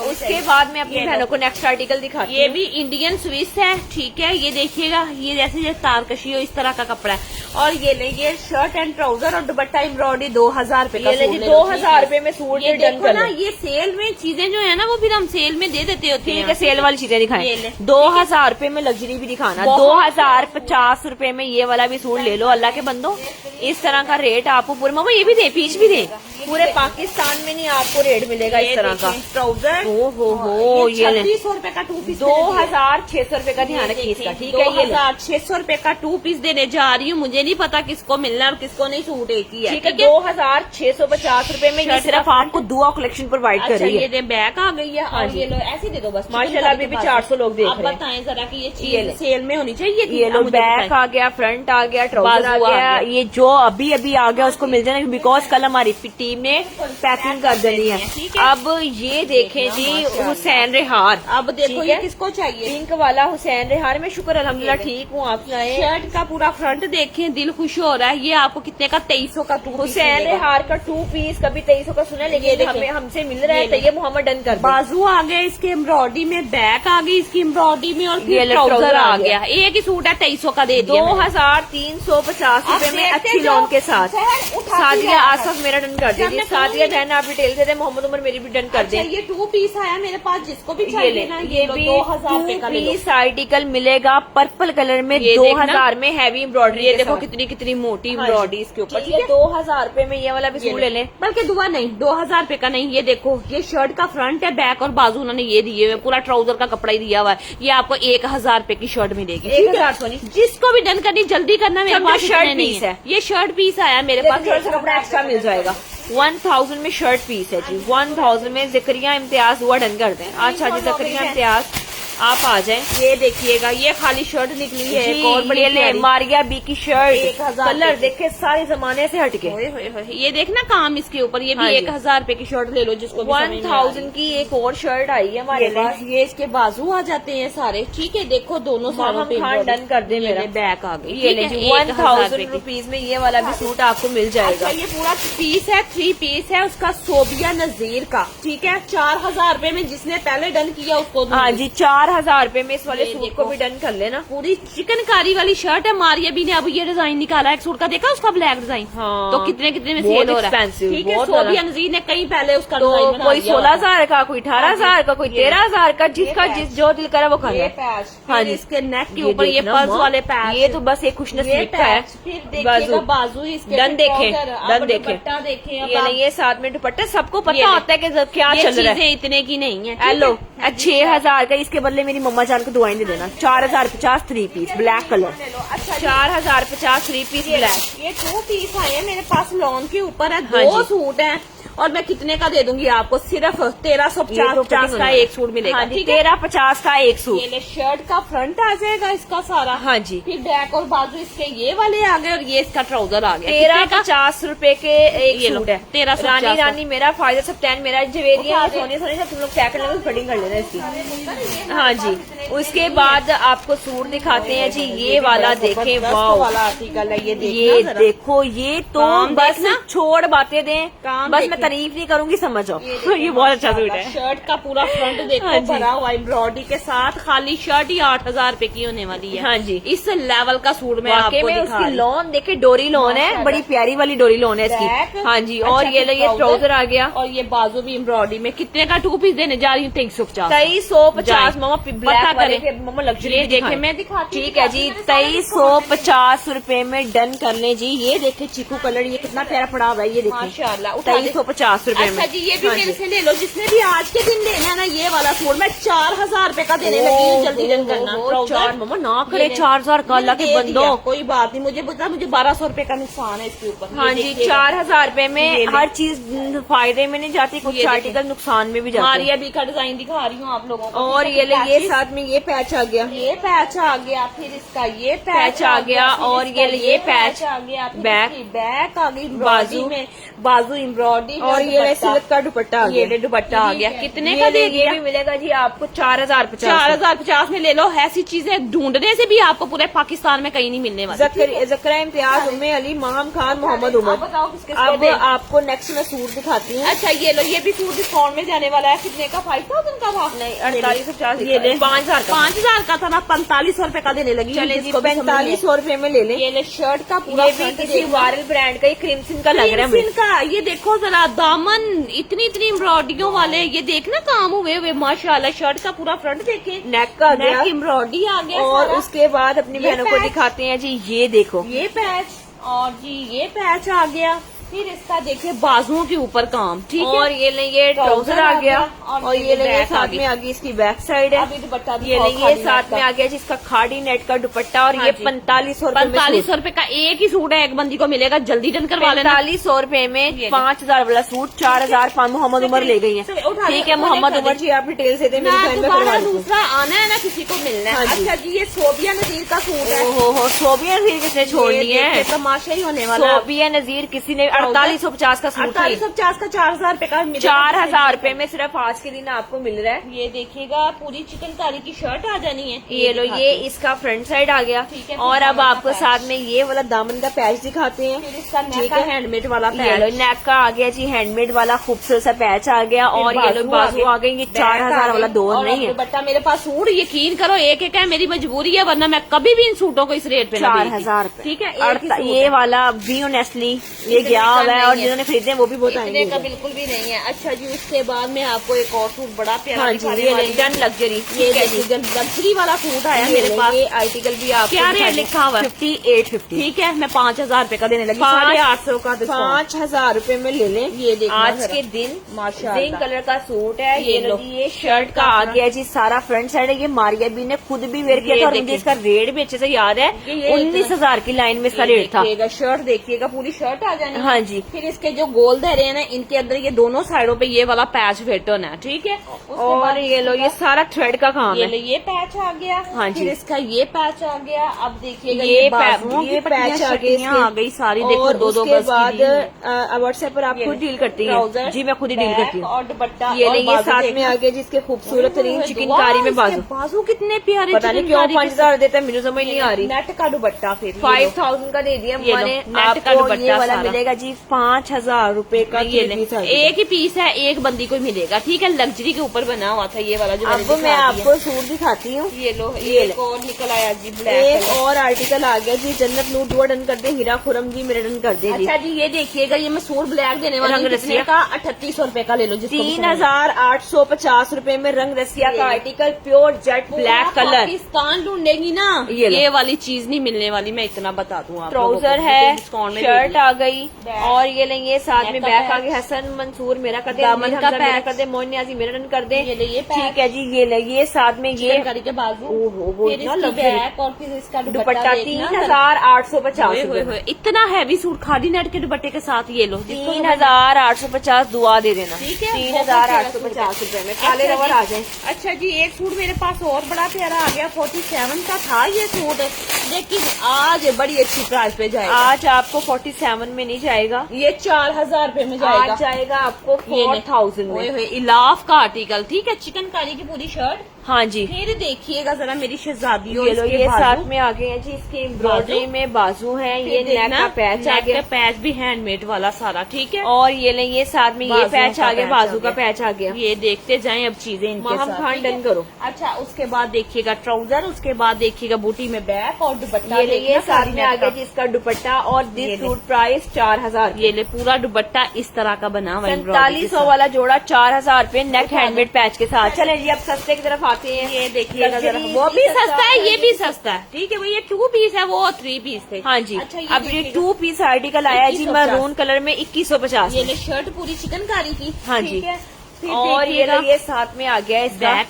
उसके बाद में अपनी बहनों को नेक्स्ट आर्टिकल दिखाती ये हूँ। भी इंडियन स्विस है। ठीक है, ये देखिएगा, ये जैसे तारकशी हो इस तरह का कपड़ा है। और ये ले, ये शर्ट एंड ट्राउजर और दुपट्टा एम्ब्रॉयडरी 2000 रुपए का ये ले सूट जी, ले लो। 2000 रुपए में सूट ये डन देखो कर ना, लें। ये सेल में चीजें जो है ना वो फिर हम सेल में दे देते होते ठीक हैं। है, सेल वाली चीजें ये दिखाएं। ले। 2000 रुपए में लग्जरी भी दिखाना। बहुत 2050 रुपए में ये वाला भी सूट ले लो। अल्लाह के बंदो, इस तरह का रेट आपको पूरे मामा ये भी दे, पीच भी दे, पूरे पाकिस्तान में नहीं आपको रेट मिलेगा इस तरह का। ट्राउजर हो ये ले। 2600 रुपए का 2 पीस 2600 रुपए का ध्यान रखिए इसका। ठीक है, ये ले। 2600 रुपए का 2 पीस देने जा रही हूँ। मुझे नहीं पता किसको मिलना है और किसको नहीं, सूट एक ही है। ठीक है, 2650 रुपए में ये शर्ट सिर्फ का आपको दुआ कलेक्शन प्रोवाइड कर अच्छा, रही ये है। दे बैक आ गई है। हाँ और जी। ये लो, ऐसे दे दो बस। माशाल्लाह, अभी भी 400 लोग देख आप रहे हैं। बताएं जरा कि ये ये चीज ले। सेल में होनी चाहिए थी। ये लो, अब मुझे बैक बताएं। आ गया, फ्रंट आ गया, ट्राउजर आ बाजू आ गया। गया। ये जो अभी अभी आ गया उसको मिल जाना, बिकॉज कल हमारी टीम ने पैकिंग कर देनी है। ठीक है। अब ये देखें जी, हुसैन रेहान। अब देखो ठीक ये है। किसको चाहिए। पिंक वाला हुसैन रेहान में शुक्र अल्हम्दुलिल्लाह ठीक हूँ, आप सुनाए। शर्ट का पूरा फ्रंट देखें, दिल खुश हो रहा है। ये आपको कितने का? 2300 का 2 पीस हुसैन मिलेगा। रेहान का 2 पीस कभी 2300 का सुना, ये लेकिन देखें। हमें हमसे मिल रहा है। ये तो ये मोहम्मद डन कर दे। बाजू आ गए इसके एम्ब्रॉयडरी में, बैक आ गई इसकी एम्ब्रॉयडरी में, और ये फिर ले, ट्राउजर ट्राउजर आ आ गया। एक ही सूट है 2300 का दे दिया मैंने। 2350 आप रुपए में देखते अच्छी जाओ, लोन के साथ। शहर उठाती सादिया जाया आसफ मेरा डन कर दीजिए। मैं सादिया कहूंगी। बहन आप डिटेल दे दे, मोहम्मद उमर मेरी भी डन कर अच्छा, दे। ये 2 पीस आया मेरे पास, जिसको भी ये चाहिए ले, ना, ये लो, भी 2000 रुपए 2 का ले लो। पीस आर्टिकल मिलेगा पर्पल कलर में, ये 2000 में हैवी एम्ब्रॉयडरी। ये देखो कितनी कितनी मोटी एम्ब्रॉयडरी इसके ऊपर। ठीक है, 2000 रुपए में ये वाला भी सूट ले लें। बल्कि दुआ नहीं, 2000 रुपए का नहीं। ये देखो, ये शर्ट का फ्रंट है, बैक और बाजू उन्होंने ये दिए हुए, पूरा ट्राउजर का कपड़ा ही दिया हुआ है। ये आपको 1000 रुपए की शर्ट मिलेगी। 1000 सोनी। जिसको भी डन करनी जल्दी करना, मेरे सब पास शर्ट इतने नहीं पीस है। ये शर्ट पीस आया मेरे पास, थोड़ा सा कपड़ा एक्स्ट्रा मिल जाएगा। 1000 में शर्ट पीस है जी। 1000 में जिक्रिया इम्तियाज हुआ डन कर दें। अच्छा जी, जिक्रिया इम्तियाज आप आ जाएं। ये देखिएगा, ये खाली शर्ट निकली है एक और बड़ी ये ले, प्यारी। मारिया बी की शर्ट, 1000 कलर देखे सारे जमाने से हटके। होए, होए, होए। ये देखना काम इसके ऊपर। ये भी हाँ जी। 1000 रुपए की शर्ट ले लो जिसको भी समझ में आ रही 1000 की एक और शर्ट आई है हमारे ये पास। ये इसके बाजू आ जाते हैं सारे। ठीक है, देखो दोनों सारों पे खान डन कर दे मेरा। बैक आ गई। ये ले ठीक है, जी, 1000 की। रुपीज में ये वाला भी सूट आपको मिल जाएगा। अच्छा, ये पूरा पीस है, 3 पीस है उसका, सोबिया नजीर का। ठीक है, 4000 रुपए में जिसने पहले डन किया उसको दूंगी। हाँ जी, 4000 रुपए में इस वाले ये सूट देखो। को भी डन कर लेना। पूरी चिकनकारी वाली शर्ट है। मारिया भी ने अब ये डिजाइन निकाला है एक सूट का, देखा उसका ब्लैक डिजाइन। हाँ। तो कितने कितने में बहुत सेल हो रहा है। expensive, ठीक है, बहुत सोबिया ज्यादा। नजीर ने कहीं पहले उसका तो डिजाइन बना कोई दिया 16,000 का, कोई 18,000 का, कोई 13,000 का, जिसका ये जिस जो दिल करे वो कर ये ले। पैच, हाँ फिर जी। इसके नेक के ऊपर ये देखना पर्स माँ, वाले पैच। ये तो बस एक ये खुशनसीब का है। पैच, फिर देखिएगा बाजू इसके, डन फिर देखें, ट्राउजर, अब डन देखें। दुपट्टा देखें। अब ये आप- नहीं, ये साथ में दुपट्टा, सबको ये पता ले। होता है कि क्या ये चल रहा है। चीजें इतने की नहीं है। ठीक हेलो, है? है। 6,000 का, इसके बदले मेरी मम्मा जान को दुआएं दे देना। 4,050 3 पीस ब्लैक कलर। अच्छा 4,050 3 पीस ब्लैक। ये 2 पीस आए हैं मेरे पास, लॉन के ऊपर है। हाँ 2 जी। सूट हैं और मैं कितने का दे दूंगी आपको? सिर्फ 1350 का एक सूट मिलेगा। हाँ जी, ठीक है, 1350 का एक सूट। ये ले शर्ट का फ्रंट आ जाएगा इसका सारा। हाँ जी, फिर बैक और बाजू इसके ये वाले आ गए और ये इसका ट्राउजर आ गया। 1350 रुपए के एक ये लो, सूट है। 1350 रानी रानी मेरा, फायदा सब 10 मेरा, जवेरिया उठा ये दे। सोने सोने से तुम लोग क्या कर लेंगे, कटिंग कर लेना इसकी। हाँ जी, उसके बाद आपको सूट दिखाते हैं जी। ये वाला देखें, वाओ वाला आर्टिकल है। ये जरा। देखो, ये तो काम बस देखना। छोड़ बातें दें, काम बस देखें। मैं तारीफ नहीं करूंगी, समझ जाओ। देखो, ये बहुत अच्छा सूट है। शर्ट का पूरा फ्रंट देखो हाँ जी। भरा हुआ एम्ब्रॉयडरी के साथ। खाली शर्ट ही 8,000 रुपए की होने वाली है। हाँ जी, इस लेवल का सूट मैं वाकई आपको में दिखा उसकी रही हूँ। लॉन देखे, डोरी लॉन है, माशाल्लाह। बड़ी प्यारी वाली डोरी लॉन है इसकी। बैक। हाँ जी, और अच्छा, ये फिर ये ट्राउजर आ गया। और ये बाजू भी एम्ब्रॉयडरी में। कितने का 2 पीस देने जा रही हूँ? 2350। 2350 मामा, ब्लैक पता वाले करें। के मामा लग्जरी ये देखे, दिखाएं। मैं दिखाती हूँ। ठीक है जी, 2350 रुपए में डन कर ले जी। ये देखे चीकू कलर, ये कितना प्यारा पड़ा हुआ है, ये देखे माशाल्लाह, उठा दे। 2350 रुपए में। अच्छा जी, ये भी हाँ मेरे जी। से ले लो। जिसने भी आज के दिन लेना है ना ये वाला सूट, मैं 4,000 रुपए का देने लगी हूँ। जल्दी डन करना। चार मामा ना करे, ये 4,000 का, अल्लाह के दे बंदो। दिया, कोई बात नहीं। मुझे पता, मुझे 1,200 रुपए का नुकसान है इसके ऊपर। हाँ जी, 4,000 रुपए ये में ले। हर चीज फायदे में नहीं जाती, कुछ ये देखें। आर्टिकल नुकसान में भी जाते हैं। मारिया बी का डिजाइन दिखा रही हूँ आप लोगों को। और ये ले, ये साथ में ये पैच आ गया, ये पैच आ गया। फिर इसका ये पैच आ गया। फिर और इसका ये ये पैच आ गया। फिर बैक। इसकी बैक आ गई बाजू। बाजू में, बाजू एम्ब्रॉयडरी। और ये ले सिल्क का दुपट्टा आ ये ले गया। दुपट्टा आ गया। कितने का ये दे ले, ये दिया? भी मिलेगा जी आपको 4,050। 4,050 में ले लो। ऐसी चीजें ढूंढने से भी आपको पूरे पाकिस्तान में कहीं नहीं मिलने वाली। जकरा इम्तियाज, उम्मे अली, माहम खान, मोहम्मद अब उमर। बताओ किसके अब दे? आपको नेक्स्ट में सूट दिखाती हूँ। अच्छा ये लो, ये भी सूट डिस्काउंट में जाने वाला है। कितने का? 5,000 का था। नहीं, 4850। ये ले 5,000 का। 5,000 का था ना, 4500 रुपए का देने लगी। चले जी, जिसको भी समझ में आए। 4500 रुपए में ले लें। ये ले शर्ट का पूरा ये भी फ्रंट किसी देखना। वायरल ब्रांड का, ये क्रिम्सन का लग रहा है मुझे। इनका ये देखो जरा, दामन इतनी इतनी एम्ब्रॉयडरियों वाले, ये देखना काम हुए हुए माशाल्लाह। शर्ट का पूरा फ्रंट देखें, नेक का आ गया। नेक एम्ब्रॉयडरी आ गया और सारा। उसके बाद अपनी ये बहनों को पैच। दिखाते हैं जी। ये देखो, ये पैच, और जी ये पैच आ गया। फिर इसका देखिए बाजुओं के ऊपर काम। ठीक है, और ये ले, ये ट्राउजर आ गया। और ये ले, ये बैक आ साथ गई। में आ गई इसकी बैक साइड है। अभी दुपट्टा ये ले, ये साथ में आ गया जिसका खाड़ी नेट का दुपट्टा। और हाँ ये जी। 4500 रुपए में 4500 रुपए का एक ही सूट है। एक बंदी को मिलेगा, जल्दी डन करवा लेना। 4500 रुपए में ये 5,000 वाला सूट। 4,000 मोहम्मद उमर ले गई है। चलो, उठा ले, ठीक है, उठा ले, मोहम्मद उठा ले। उमर जी आप डिटेल से दे, मेरी ना बहन में दोबारा करवा दूँ। दूसरा आना है ना, किसी को मिलना है। हाँ जी। अच्छा जी, ये सोबिया नजीर का सूट है। ओहो, सोबिया नजीर किसने छोड़नी है? तमाशा ही होने वाला है। सोबिया नजीर किसी ने 4850 का सूट है। 4850 का 4,000 रुपए का मिलेगा। 4,000 रुपए में सिर्फ आज के दिन आपको मिल रहा है। ये देखिएगा, पूरी चिकनकारी की शर्ट आ जानी है। ये लो, ये इसका फ्रंट साइड आ गया। ठीक है, और अब दामन का आपको पैच। साथ में ये वाला दामन का पैच दिखाते हैं। फिर इसका ठीक नेक है, का हैंडमेड वाला ये लो, पैच। नेक का आ गया जी, हैंडमेड वाला खूबसूरत सा पैच आ गया। और ये लो, बाजू आ गई। ये 4,000 वाला दो नहीं है, दुपट्टा मेरे पास सूट, यकीन करो एक एक है, मेरी मजबूरी है, वरना मैं कभी भी इन सूटों को इस रेट पे ना बेचती। 4,000 रुपए। ठीक है, एक ही सूट ये है। वाला भी ऑनेस्टली ये इतने गया का हुआ है। नहीं और है। जिन्होंने खरीदे हैं वो भी बहुत इतने आएंगे। का बिल्कुल भी नहीं है। अच्छा जी, उसके बाद में आपको एक और सूट बड़ा प्यारा हाँ जी, दिखाने ये वाली हूँ। Done luxury. ये ठीक है जी, लग्जरी वाला सूट आया ये मेरे पास। ये आर्टिकल भी आपको क्या रेट दिखा दें। लिखा हुआ है? 5850। ठीक है, मैं 5,000 रुपए का देने लगी। 850 का डिस्काउंट। 5,000 रुपए में ले लें। ये देखना आज जरा। के दिन माशाअल्लाह। जिंक कलर का सूट है। ये ये लो। लो जी, ये शर्ट का आ गया जी, सारा फ्रंट साइड है। ये मारिया बी ने खुद भी वेयर किया ये था और मुझे देखिए। इसका रेट भी अच्छे से याद है। ये 19,000 की लाइन में इसका रेट था। देखिएगा, शर्ट देखिएगा, पूरी शर्ट आ जानी है। हाँ जी। फिर इसके जो गोल दे रहे हैं ना, इनके अंदर ये दोनों साइडों पे ये वाला पैच फिट होना है। ठीक है, उसके और बाद ये लो, ये सारा थ्रेड का काम ये है। लो, ये पैच आ गया। हाँ जी। फिर इसका ये पैच आ गया। अब देखिएगा, ये बाजुओं की ये पट्टियां पैच आ गए शट्टियां आ गई सारी। देखो, और 2-2 उसके गज की बाद दी हुई है। व्हाट्सएप पर आप ये खुद डील करती ट्राउजर, हैं जी, मैं खुद ही डील बैक करती हूँ। और दुपट्टा ये और ले, ये बाजू साथ में देखना। आ गया जिसके खूबसूरत तरीन ओए, चिकनकारी में बाजू। इसके बाजू कितने प्यारे, पता नहीं क्यों 5,000 देता है, मुझे समझ नहीं आ रही। नेट का दुपट्टा। फिर 5,000 का दे दिया ये लो, मैंने नेट का आपको। दुपट्टा ये वाला सारा। मिलेगा जी 5,000 रुपए का। ये ले, 3 पीस एक ही पीस है, एक बंदी को मिलेगा। ठीक है, लग्जरी के ऊपर बना हुआ था ये वाला जो मैंने अब मैं दिखा दिया। आपको सूट दिखाती हूँ। ये लो, ये एक और निकल आया जी, ब्लैक एक कलर। और आर्टिकल आ गया जी, जन्नत नूर दुआ डन कर दे, हीरा खुरम जी मेरा डन कर दे जी। अच्छा जी, ये देखिएगा, ये मैं सूट ब्लैक देने वाली रंग हूँ। कितने रसिया। का? 3800 रुपए का ले लो। जिसको भी समझ में। 3,850 रुपए में रंग रसिया का आर्टिकल, प्योर जेट ब्लैक पूरा कलर। पाकिस्तान ढूंढेगी ना, ये लो। ये वाली चीज नहीं मिलने वाली, मैं इतना बता दूं आप लोगों को। ट्राउजर है, डिस्काउंट में शर्ट आ गई, और ये लेंगे साथ में नेक का बैक पैच। आगे हसन मंसूर मेरा कर दे, दामन अमीर का हमजा मेरा पैच। कर दे, मोइन न्याजी मेरा डन कर दे। ये ले ये पैच। ठीक है जी, ये लगिए साथ में ये चिकनकारी के बाजू, ओहो, वो फिर इतना इसकी luxury। बैक और फिर इसका दुपट्टा देखना। 3850 होए, होए, इतना हैवी सूट खादी नेट के दुपट्टे के साथ ये लो। 3850 दुआ दे देना। ठीक है, 3850 रुपए में काले अच्छा रबर जी। आ जाए। अच्छा जी, एक सूट मेरे पास और बड़ा प्यारा आ गया, 47 का था ये सूट, लेकिन आज बड़ी अच्छी प्राइस पे जाएगा। आज आपको 47 में नहीं जाएगा, ये 4000 रुपए में जाएगा। आज जाएगा आपको ये ले। 4000 ओए में। होए, इलाफ का आर्टिकल, ठीक है, चिकनकारी की पूरी शर्ट। हाँ जी, फिर देखिएगा जरा मेरी शहजादी, ये लो, ये साथ में आ गए हैं जी, इसकी एम्ब्रॉयडरी में बाजू है, ये नेक का पैच आ गया, पैच भी हैंडमेड वाला सारा, ठीक है। और ये लेंगे साथ में ये बाजुओं पैच का आ गया, पैच बाजू आ का गया। पैच आ गया। ये देखते जाएं अब चीजें इनके माहम साथ, खान ठीक है? डन करो। अच्छा, उसके बाद देखिएगा ट्राउजर, उसके बाद देखिएगा बूटी में बैक और दुपट्टा। ये लेंगे देखना साथ में आ साड़ी गया जी इसका दुपट्टा, और ये दिस ले। Suit price 4000। ये ले, पूरा दुपट्टा इस तरह का बना हुआ है, embroidery के 4700 साथ। वाला जोड़ा 4000 रुपए, नेक उठा हैंडमेड पैच के साथ। चले जी अब सस्ते की तरफ आते हैं। ये देखिएगा जरा, Luxury वो भी सस्ता सस्ता है, ये है। भी सस्ता है, ठीक है। वो ये 2 पीस है, वो 3 पीस थे। हाँ जी, अच्छा, अब ये देखिएगा। 2 पीस आर्टिकल आया है जी 2150 मैरून कलर में 2150 ये ले शर्ट पूरी चिकनकारी की, हाँ ठीक जी। है। फिर और ये देखिएगा लगिए साथ में आ गया इसका बैक,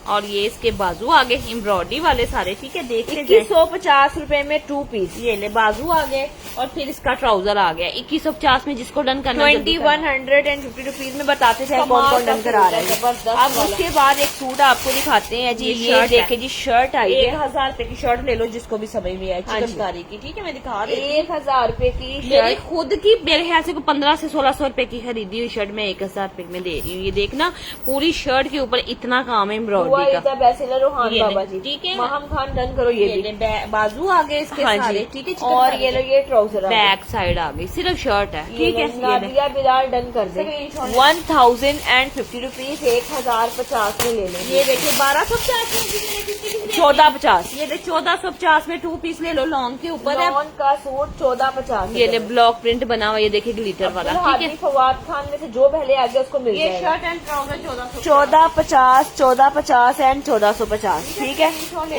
और ये इसके बाजू आगे एम्ब्रॉयडरी वाले सारे, ठीक है, देखते जाएं। 2150 रुपए में 2 पीस। ये ले बाजू आ गए, और फिर इसका ट्राउजर आ गया 2150 में, जिसको डन करना जल्दी करना। 2150 रुपीज में बताते थे कौन कमाल कौन का डन करा सूट रहा है, है। जबरदस्त अब वाला। उसके बाद एक सूट आपको दिखाते हैं जी, ये ये शर्ट देखे है। जी शर्ट आई है 1000 रुपए की शर्ट ले लो, जिसको भी समझ में आए, हाँ जी। चिकनकारी की, ठीक है। मैं दिखा रही हूँ। 1000 रुपए की मेरी शर्ट। खुद की मेरे ख्याल से 1500 से 1600 रुपए की खरीदी हुई शर्ट मैं 1000 रुपए में दे रही हूँ। ये देखना, पूरी शर्ट के ऊपर इतना काम है एम्ब्रॉयडरी का। बेस्ट रोहान ये बाबा ले, जी, ठीक है। माहम खान डन करो ये भी। बाजू आ गए इसके हाँ सारे, जी, ठीक है। और चिकनकारी ये के। लो ये ट्राउजर बैक साइड आ गई, सिर्फ शर्ट है, ठीक है। ये ले। नादिया बिलाल डन कर दे। Screenshot। 1050 रुपीज 1050 में ले लेंगे। ये देखिए 1250 में, कितने कितने 1450 ये देख 1450 में 2 पीस ले लो, लॉन्ग के ऊपर है। लॉन का सूट 1450। ये ले ब्लॉक प्रिंट बना हुआ, ये देखिए ग्लिटर वाला, ठीक है। फवाद खान में से जो पहले आ गया उसको मिल ये जाएगा। Shirt and trouser 1450। 1450 एंड 1450, ठीक है।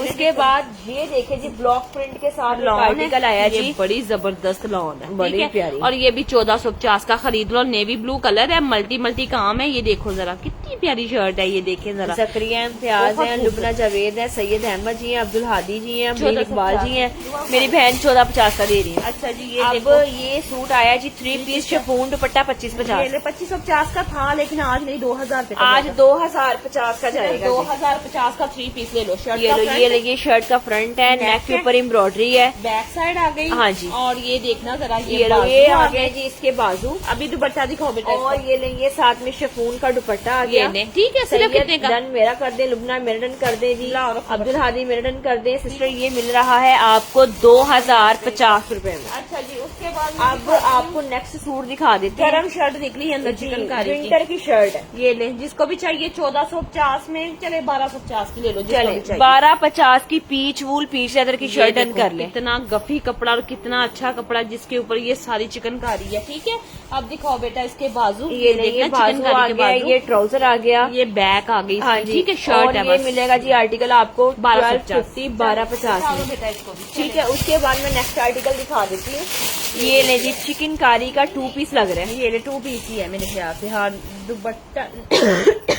उसके बाद ये देखे जी ब्लॉक प्रिंट के साथ एक आर्टिकल आया ये जी, बड़ी जबरदस्त लॉन है, बड़ी ठीक है? प्यारी। और ये भी 1450 का खरीद लो, नेवी ब्लू कलर है, मल्टी मल्टी काम है। ये देखो जरा कितनी प्यारी शर्ट है, ये देखें जरा। जकरिया इम्तियाज बहुत हैं, खूबसूरत। लुबना जावेद है, सैयद अहमद जी हैं, अब्दुल हादी जी हैं, अमीर 1450 इकबाल जी हैं। मेरी बहन 1450 का दे रही है। अच्छा जी, ये अब देखो, ये सूट आया जी 3 पीस शिफॉन दुपट्टा 2550। ये 2550 का था, लेकिन आज नहीं 2000 रुपए का आज जाएगा। 2050 का जाएगा जी। 2050 का 3 पीस ले लो। शर्ट ये का लो, front, ये लगी शर्ट का फ्रंट है, Back नेक के है। ऊपर एम्ब्रॉयडरी है। बैक साइड आ गई। हाँ जी। और ये देखना जरा, ये लो, बाजू ये आ आ गए। गए जी इसके बाजू। अभी दुपट्टा दिखाओ बेटा और इसका। ये लेंगे साथ में शिफॉन का दुपट्टा आ ये गया। ले, ठीक है। सिर्फ कितने का? डन मेरा कर दे, लुबना मेरा डन कर दे जी, ला और रखो। अब्दुल हादी मेरा डन कर दे। सिस्टर ये मिल रहा है आपको 2050 रुपए में। अच्छा जी, उसके बाद अब आपको नेक्स्ट सूट दिखा देते हैं। गरम शर्ट निकली है अंदर चिकनकारी की। विंटर की शर्ट है। ये ले, जिसको भी चाहिए 1450 में, चले 1250 की ले लो, जिसको चले भी चाहिए। 1250 की पीच वूल पीच लेदर की शर्ट ये डन देखो, कर ले। कितना गफी कपड़ा और कितना अच्छा कपड़ा, जिसके ऊपर ये सारी चिकनकारी है, ठीक है। अब दिखाओ बेटा इसके बाजू। ये लेंगे बाजू आ चिकनकारी के गया, बाजू। ये ट्राउजर आ गया। ये बैक आ गई, हाँ जी, ठीक है। शर्ट और है ये बस। मिलेगा जी आर्टिकल आपको 1250 1250 में। बेटा इसको भी। ठीक है, उसके बाद मैं नेक्स्ट आर्टिकल दिखा देती हूँ। ये ले जी चिकनकारी का 2 पीस लग रहा है। ये ले 2 पीस ही है मेरे ख्याल से। हाँ, दुपट्टा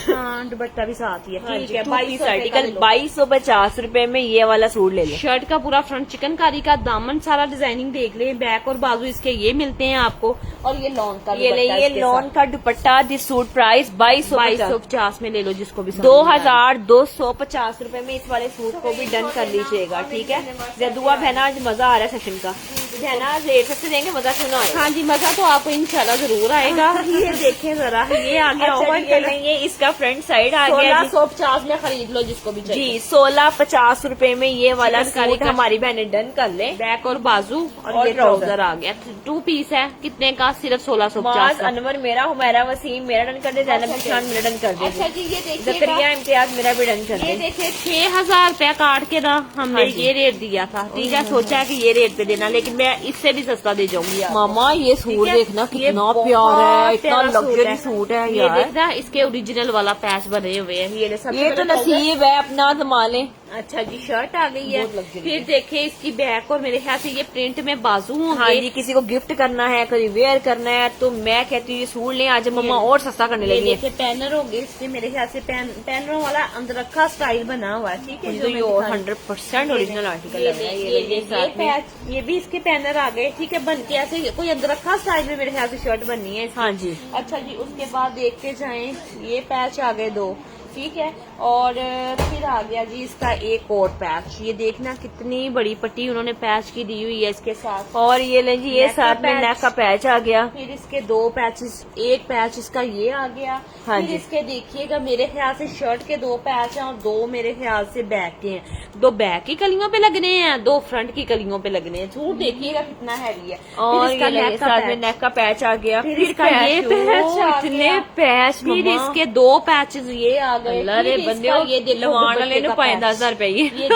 हाँ, दुपट्टा भी साथ ही है, हाँ ठीक जी, है। 2 पीस आर्टिकल 2250 रुपए में ये वाला सूट ले लो। शर्ट का पूरा फ्रंट चिकनकारी का, दामन सारा डिजाइनिंग देख ले, बैक और बाजू इसके ये मिलते हैं आपको। और ये लॉन का ये ले, ये लॉन का दुपट्टा, दिस सूट प्राइस 2250 2250 में ले लो, जिसको भी समझ में आए। 2250 रुपए में इस वाले सूट को भी डन कर लीजिएगा, ठीक है। जदुआ बहना आज मजा आ रहा है सेशन का। बहना रेट से देंगे, मजा क्यों ना आए। हाँ जी, मजा तो आपको इंशाल्लाह जरूर आएगा। ये देखें जरा, ये आ गया अच्छा, ओवर ये लेंगे इसका फ्रंट साइड आ गया जी। 1650 में खरीद लो, जिसको भी चाहिए। जी 1650 रुपए में ये वाला चिकनकारी सूट का- हमारी बहनें डन कर ले। बैक और बाजू और और ये ट्राउजर ट्राउजर आ गया। 2 पीस है, कितने का? सिर्फ 1650 माज का। अनवर मेरा, हुमैरा वसीम मेरा डन कर दे, जैनब निशान मेरा डन कर अच्छा दे, जी, ये देखिए जकरिया इम्तियाज मेरा भी डन कर ये दे। देखिए 6000 रुपया काट के ना हमने हाँ जी। ये रेट दिया था, ठीक है। सोचा है कि ये रेट पे देना, लेकिन मैं इससे भी सस्ता दे जाऊंगी यार। मामा ये सूट ठीक है? देखना ये कितना बहुत प्यारा है, इतना प्यारा लग्जरी सूट है ये यार। देखना, इसके ओरिजिनल वाला पैच बने हुए हैं। ये ले, सबसे ये शर्ट तो नसीब है, अपना संभालें। अच्छा जी, शर्ट आ गई है। बहुत luxury फिर है। देखे इसकी बैक, और मेरे ख्याल से ये प्रिंट में बाजू होंगे। हाँ जी, किसी को गिफ्ट करना है, कोई वेयर करना है, तो मैं कहती हूँ ये सूट लें, आज मम्मा और सस्ता करने ये लगी है। देखिए पैनर होंगे इसके, मेरे ख्याल से पैनरों वाला अंदरखा स्टाइल बना हुआ है। ठीक है, तो ये 100% ओरिजिनल आर्टिकल ये है। देखिए, ये साथ में पैच, ये भी इसके पैनर आ गए। ठीक है, बन के ऐसे कोई अंदरखा स्टाइल में मेरे ख्याल से शर्ट बननी है इसकी। हाँ जी। अच्छा जी, उसके बाद देखते जाएं, ये पैच आ गए 2। ठीक है, और फिर आ गया जी इसका एक और पैच। ये देखना कितनी बड़ी पट्टी उन्होंने पैच की दी हुई है इसके साथ। और ये लें जी, ये नेक का साथ में पैच। नेक का पैच आ गया। फिर इसके 2 पैचेस, एक पैच इसका ये आ गया। हाँ फिर जी। इसके देखिएगा, मेरे ख्याल से शर्ट के 2 पैच हैं और 2 मेरे ख्याल से बैक के हैं। 2 बैक की कलियों पे लगने हैं, 2 फ्रंट की कलियों पे लगने हैं। सूट देखिएगा कितना हैवी है। और फिर इसका ये नेक का साथ में पैच। नेक का पैच आ गया। फिर फिर इसका ये पैच आ इतने गया। पैच फिर मम्मा। इसके 2 पैचेस ये आ गए। अल्लाह रे फिर बंदे, इसका ये देखो लवान दुपट्टे वाले ने का पाए पैच। 10,000 रुपए ये देखिए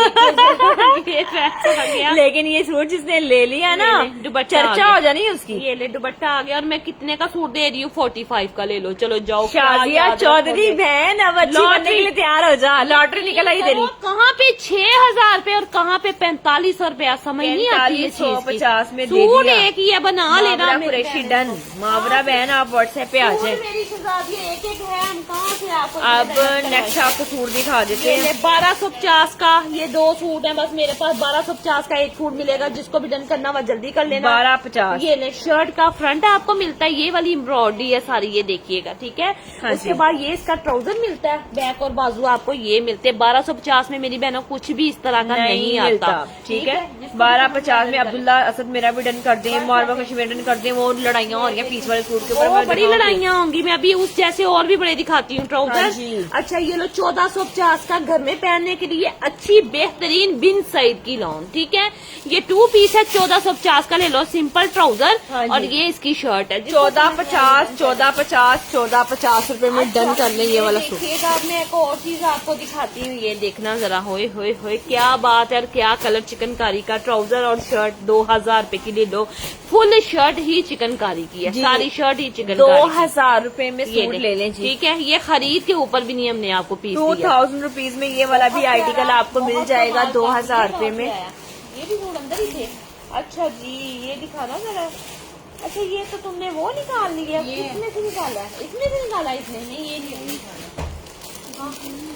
ये पैच आ गया। लेकिन ये सूट जिसने ले लिया ना, ये ले, दुपट्टा आ चर्चा गया। हो जानी है उसकी। ये ले दुपट्टा आ गया, और मैं कितने का सूट दे रही हूँ? 45 का ले लो। चलो जाओ। शाजिया चौधरी बहन, अब अच्छी बनने के लिए तैयार हो जा। लॉटरी निकल आई तेरी। कहाँ पे 6,000 रुपए और कहाँ पे 4500 रुपया, समझ नहीं आती है। 4550 में दे सूट दिया। एक ही है, बना लेना। मावरा मेरे कुरैशी बहन। डन। मावरा बहन आप व्हाट्सएप पे आ सूट जाए। मेरी शहजादी एक है, हम कहाँ से आपको अब नेक्स्ट आपको सूट दिखा देते ये हैं। 1250 का, ये 2 सूट है बस मेरे पास। 1250 का एक सूट मिलेगा, जिसको भी डन करना वह जल्दी कर लेना। 1250। ये ले, शर्ट का फ्रंट आपको मिलता है, ये वाली एम्ब्रॉयडरी है सारी, ये देखिएगा। ठीक है, हाँ उसके जी। बाद ये इसका ट्राउजर मिलता है, बैक और बाजू आपको ये मिलते हैं। 1250 में मेरी बहनों कुछ भी इस तरह का नहीं मिलता। आता। ठीक है, जिसको 1250 में अब्दुल्ला असद मेरा भी डन कर दें, मारवा कश्मीर डन कर दें। वो लड़ाइयाँ हो रही हैं पीस वाले सूट के ऊपर। वो मैं बड़ी दिखाऊंगी। लड़ाइयाँ होंगी, मैं अभी उस जैसे और भी बड़े दिखाती हूँ हाँ ट्राउजर। जी। अच्छा, ये लो 1450 का, घर में पहनने के लिए अच्छी बेहतरीन बिन साइड की लॉन। ठीक है, ये 2 पीस है, 1450 का ले लो, सिंपल ट्राउजर। हाँ जी। और ये इसकी शर्ट है, 1450, 1450, 1450 रुपए में डन कर लें ये वाला सूट। देखिएगा, अब मैं एक और चीज आपको दिखाती हूँ। ये देखना जरा, होए होए होए क्या बात है, और क्या कलर। चिकनकारी का ट्राउजर और शर्ट 2000 रुपए की ले लो। फुल शर्ट ही चिकनकारी की है, जी। सारी शर्ट ही चिकनकारी। 2000 रुपए में ये सूट देख, ले लें जी। ठीक है, ये खरीद के ऊपर भी नहीं हमने आपको पीस दिया। 2000 रुपीज में ये वाला भी आर्टिकल आपको मिल जाएगा 2000 रुपए में। ये भी सूट अंदर ही थे। अच्छा जी, ये दिखाना जरा। अच्छा, ये तो तुमने वो निकाल लिया, इसमें से निकाला है? इसमें से निकाला इसने? नहीं, ये नहीं निकाला। हाँ,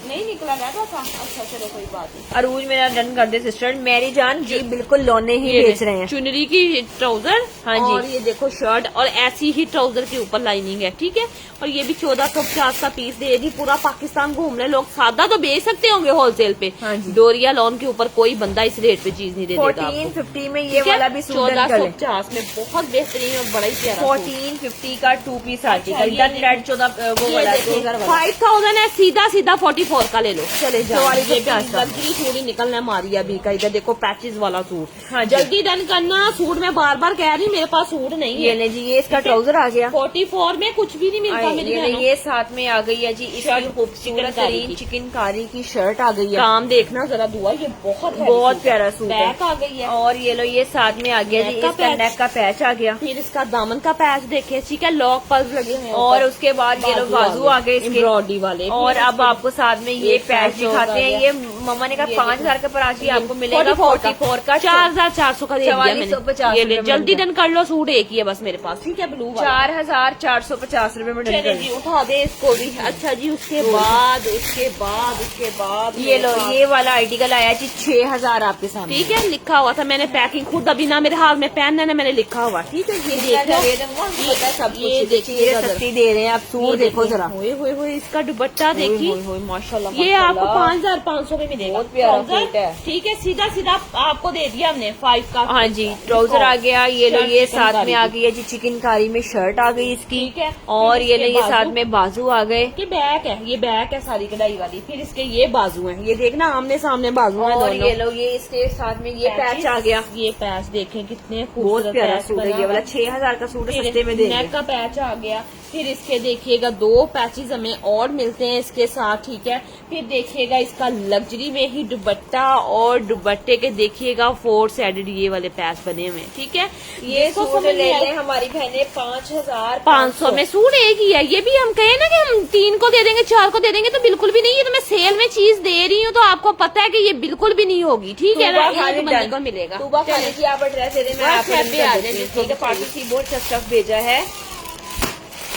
नहीं निकला रहता था। अच्छा चलो, कोई बात नहीं। अरूज मेरा डन कर दे सिस्टर। मेरी जान जी बिल्कुल लौने ही बेच रहे हैं। चुनरी की ट्राउजर, हाँ जी। और ये देखो शर्ट, और ऐसी ही ट्राउजर के ऊपर लाइनिंग है। ठीक है, और ये भी 1450 का पीस दे दी। पूरा पाकिस्तान घूम रहे लोग, सादा तो बेच सकते होंगे होलसेल पे। हाँ जी। डोरिया लॉन के ऊपर कोई बंदा इस रेट पे चीज नहीं दे देगा आपको। 1450 में ये वाला भी सूट डन कर लें। 1450 में बहुत बेहतरीन और बड़ा ही प्यारा सूट। 1450 का 2 पीस आर्टिकल ये डन। देखो। रेड 14 वो वाला 2000 वाला। 5000 है, सीधा सीधा 44 का ले लो। चले जाओ, 4450 का। लग्जरी सूट ही निकलना है मारी अभी का। इधर देखो पैचेस वाला सूट। हाँ जी। जल्दी डन करना सूट। मैं बार बार कह रही हूँ, मेरे पास सूट नहीं ये है। ले जी, ये इसका ट्राउजर आ गया। 44 में कुछ भी नहीं मिलता मेरी ये बहनों। ये साथ में आ गई है जी इसकी शर्ट खूबसूरत चिकनकारी तरीन की। चिकनकारी की शर्ट आ गई है। काम देखना जरा दुआ, ये बहुत heavy बहुत सूट प्यारा है। सूट है। बैक आ गई है, और ये लो, ये साथ में आ गया जी नेक का इसका पैच। नेक का पैच आ गया। फिर इसका दामन का पैच देखे। ठीक है, लॉक पल्स लगे हुए हैं और ऊपर। उसके बाद ये लो बाजू आ गए इसके, एम्ब्रॉयडरी वाले। और फिर अब आपको साथ में ये एक पैच पैच और दिखाते आ हैं। गया। ये मम्मा ने कहा ये 5000 का प्राची आपको मिलेगा 44 का 4450 का दे दिया मैंने। 4450 ये ले, रुपए में जल्दी मिल डन कर लो, सूट एक ही है बस मेरे पास। ठीक है, ब्लू वाला। 4450 रुपए में डन चले कर जी, उठा दे इसको भी। अच्छा जी, उसके बाद ये लो, ये वाला आर्टिकल आया जी 6000 आपके सामने। ठीक है, लिखा हुआ था मैंने, पैकिंग खुद अभी ना मेरे हाथ में पेन है ना, मैंने लिखा हुआ। ठीक है, ये देखो, सब ये कुछ देखिए ये जरा। सस्ती दे रहे हैं आप। सूट देखो जरा। होए होए होए, इसका दुपट्टा देखिए। माशाल्लाह ये आपको 5500 में मिलेगा। बहुत प्यारा ट्राउजर, सूट है। ठीक है, सीधा सीधा आपको दे दिया हमने 5 का। हाँ जी, ट्राउजर आ गया। ये लो, शर्ट ये चिकनकारी साथ में आ की। गई है जी चिकनकारी में शर्ट आ गई इसकी। ठीक है, और फिर ये इसके ले, ये बाजू। साथ में बाजू आ गए। ये बैक है, ये बैक है सारी कढ़ाई वाली। फिर इसके ये बाजू हैं, ये देखना आमने सामने बाजू हैं और दोनों। ये लो, ये इसके साथ में ये पैच आ गया। ये पैच देखें कितने बहुत खूबसूरत प्यारा पैच सूट है बना ये वाला। है। 6000 का सूट फिर सस्ते में दे नेक का पैच आ गया। फिर इसके देखिएगा 2 पैचेस हमें और मिलते हैं इसके साथ। ठीक है, फिर देखिएगा इसका लग्जरी कश्मीरी में ही दुपट्टा, और दुपट्टे के देखिएगा 4 साइडेड ये वाले पैच बने हुए हैं, ठीक है। ये इसको सूट समझ ले में लें हमारी बहनें 500 में सूट एक ही है। ये भी हम कहें ना कि हम 3 को दे देंगे 4 को दे देंगे, तो बिल्कुल भी नहीं। ये तो मैं सेल में चीज दे रही हूँ, तो आपको पता है कि ये बिल्कुल भी नहीं होगी, ठीक है ना। एक बंदे को मिलेगा। तूबा खाने की आप एड्रेस दे दें, मैं आपको WhatsApp पे आ कर जाए, देती हूँ, जिसको ठीक है। भी पार्टी सी बहुत अच्छा स्टफ भेजा है।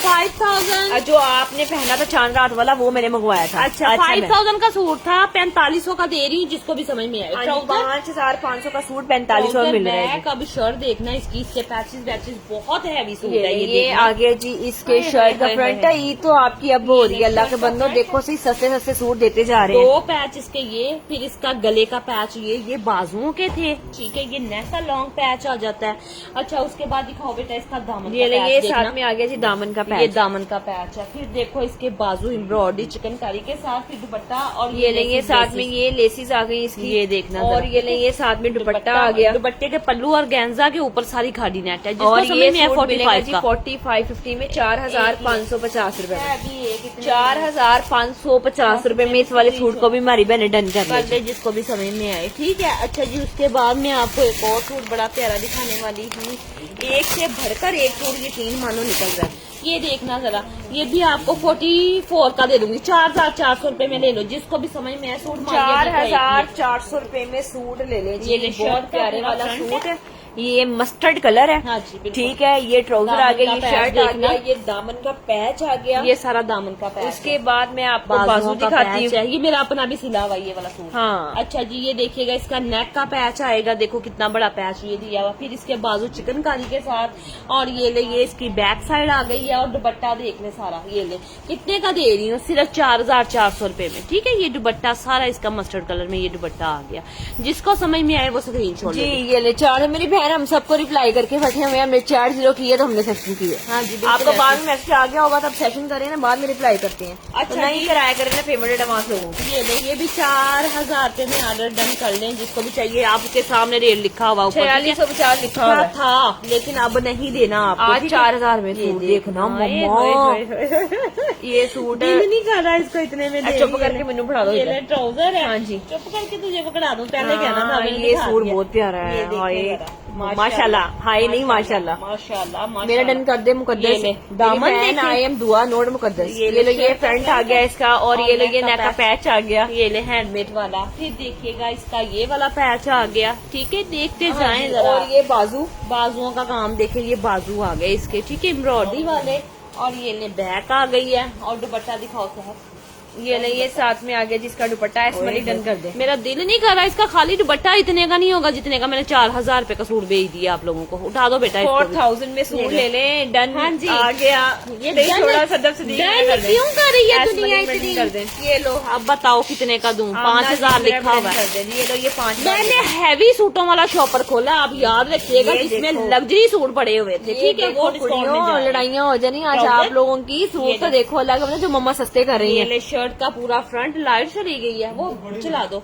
5000। जो आपने पहना था चांद रात वाला, वो मैंने मंगवाया था। अच्छा 5000 का सूट था, 4500 का दे रही हूँ, जिसको भी समझ में आए। 5500 का सूट 4500 में मिल रहा है। बैक, अब शर्ट देखना इसकी, इसके पैचेस वैचेस बहुत हैवी सूट है। ये देखना। आगे जी इसके शर्ट का फ्रंट है। ये तो आपकी अब हो रही है, अल्लाह के बंदो देखो सही, सस्ते सस्ते सूट देते जा रहे हैं। 2 पैच इसके ये, फिर इसका गले का पैच ये बाजुओं के थे, ठीक है। ये नेक का लॉन्ग पैच आ जाता है। अच्छा उसके बाद दिखाओ बेटा इसका दामन ये का पैच देखना। साथ में आ गया जी दामन का ये पैच। दामन का पैच है। फिर देखो इसके बाजू एम्ब्रॉयडरी चिकनकारी के साथ, फिर दुपट्टा, और ये लेंगे साथ में ये लेसिस आ गई इसकी, ये देखना और जरा। ये लेंगे साथ में दुपट्टा आ गया। दुपट्टे के पल्लू और गेंजा के ऊपर सारी खाड़ी नेट है, और जिसको ये समझ में सूट मिलेगा 45 जी का। 4550 में 4550 रूपए में। अभी ये कितने 4550 रूपए में इस वाले सूट को भी हमारी बहने डन कर कर ली। ले, जिसको भी समझ में आए, ठीक है। अच्छा जी उसके बाद मैं आपको एक और सूट बड़ा प्यारा दिखाने वाली हूँ। एक से भरकर एक सूट, ये 3 मानो निकल रहा है। ये देखना जरा, ये भी आपको 44 का दे दूंगी। 4400 रूपए में ले लो, जिसको भी समझ में आए सूट। 4400 रूपए में सूट ले लें जी। ये ले, बहुत शर्ट का प्यारे पूरा वाला फ्रंट सूट है। ये मस्टर्ड कलर है। हाँ जी, बिल्कुल। ठीक है। ये ट्राउजर आ गया, दामन ये का शर्ट पैच आ देखना। गया, ये दामन का पैच आ गया। ये सारा दामन का पैच उसके बाद मैं आपको बाजू बाजुओं का दिखाती पैच हूँ। है। ये मेरा अपना भी सिला हुआ है, ये वाला सूट। हाँ। अच्छा जी ये देखिएगा, इसका नेक का पैच आएगा, देखो कितना बड़ा पैच ये दिया हुआ। फिर इसके बाजू चिकनकारी के साथ, और ये ले, ये इसकी बैक साइड आ गई है। और दुपट्टा देख ले सारा, ये ले कितने का दे रही हूँ, सिर्फ 4400 रूपये में, ठीक है। ये दुपट्टा सारा इसका मस्टर्ड कलर में ये दुपट्टा आ गया। जिसको समझ में आए वो स्क्रीनशॉट जी ये ले चार, मेरी बहन हम सबको रिप्लाई करके बैठे हुए, हमने चैट 0 की है तो हमने सेशन की है। हाँ जी, बिल्कुल आपको ऐसे। बाद में मैसेज आ गया होगा तो आप सेशन करें ना, बाद में रिप्लाई करते हैं। अच्छा तो नहीं जी। कराया करें ना पेमेंट एडवांस लोगों को। ये ले, ये भी 4000 रूपये में ऑर्डर डन कर लें, जिसको भी चाहिए। आपके सामने रेट लिखा हुआ ऊपर, ठीक है? 4650 लिखा हुआ है। था, लेकिन अब नहीं देना आपको, आज ठीक है? 4000 में ये सूट देखना, देखना ये मम्मा, ये सूट है। दिल नहीं कर रहा इसको इतने में दे। चुप करके मैनू पढ़ा दो ये इधर। ले ट्राउजर है। हाँ जी। चुप करके तुझे पकड़ा दूं, पहले कहना था, मैंने ये दिखा सूट दिया। बहुत प्यारा ये है। देखिए हाय जरा। माशाल्लाह, हाय नहीं माशाल्लाह। माशाल्लाह मेरा डन कर दे ये मुकद्दस। ले, दामन देखिए। आई एम दुआ नोट मुकद्दस। ये ये लो, ये शर्ट का फ्रंट आ पैच गया है। इसका, और और ये लो, नेक ये का नेक का पैच आ गया। ये ले हैंडमेड वाला। फिर देखिएगा इसका ये वाला पैच आ गया, ठीक है। देखते हाँ जाएं जी, जरा। और ये बाजू, बाजुओं का काम देखे, ये बाजू आ गए इसके, ठीक है, एम्ब्रॉयडरी वाले। और ये ले बैक आ गई है। और दुपट्टा दिखाओ साहब, ये ले, ये साथ में आ गया जिसका दुपट्टा है, इसमें डन कर दे। मेरा दिल नहीं कर रहा इसका, खाली दुपट्टा इतने का नहीं होगा जितने का मैंने 4000 रूपये का सूट बेच दिया आप लोगों को। उठा दो बेटा इसको भी। 4000 में सूट ले लें, डन। हाँ जी। आ गया। ये नहीं, डन थोड़ा है। सा दब से डन क्यों कर रही है दुनिया इतनी इतनी? कर दे। ये लो, अब बताओ कितने का दूं? 5000 लिखा हुआ है। ये लो, ये 5000। मैंने हैवी सूटों वाला शॉपर खोला, आप याद रखिएगा, ये जिसमें देखो। लग्जरी सूट पड़े हुए थे, ठीक है। वो डिस्काउंट में जा रहे हैं। लड़ाइयाँ हो जानी आज ट्राउजर? आप लोगों की। सूट ये तो देखो अलग जो मम्मा सस्ते कर रही ये है। ले, शर्ट का पूरा फ्रंट लाइट चली गई है, वो चला दो,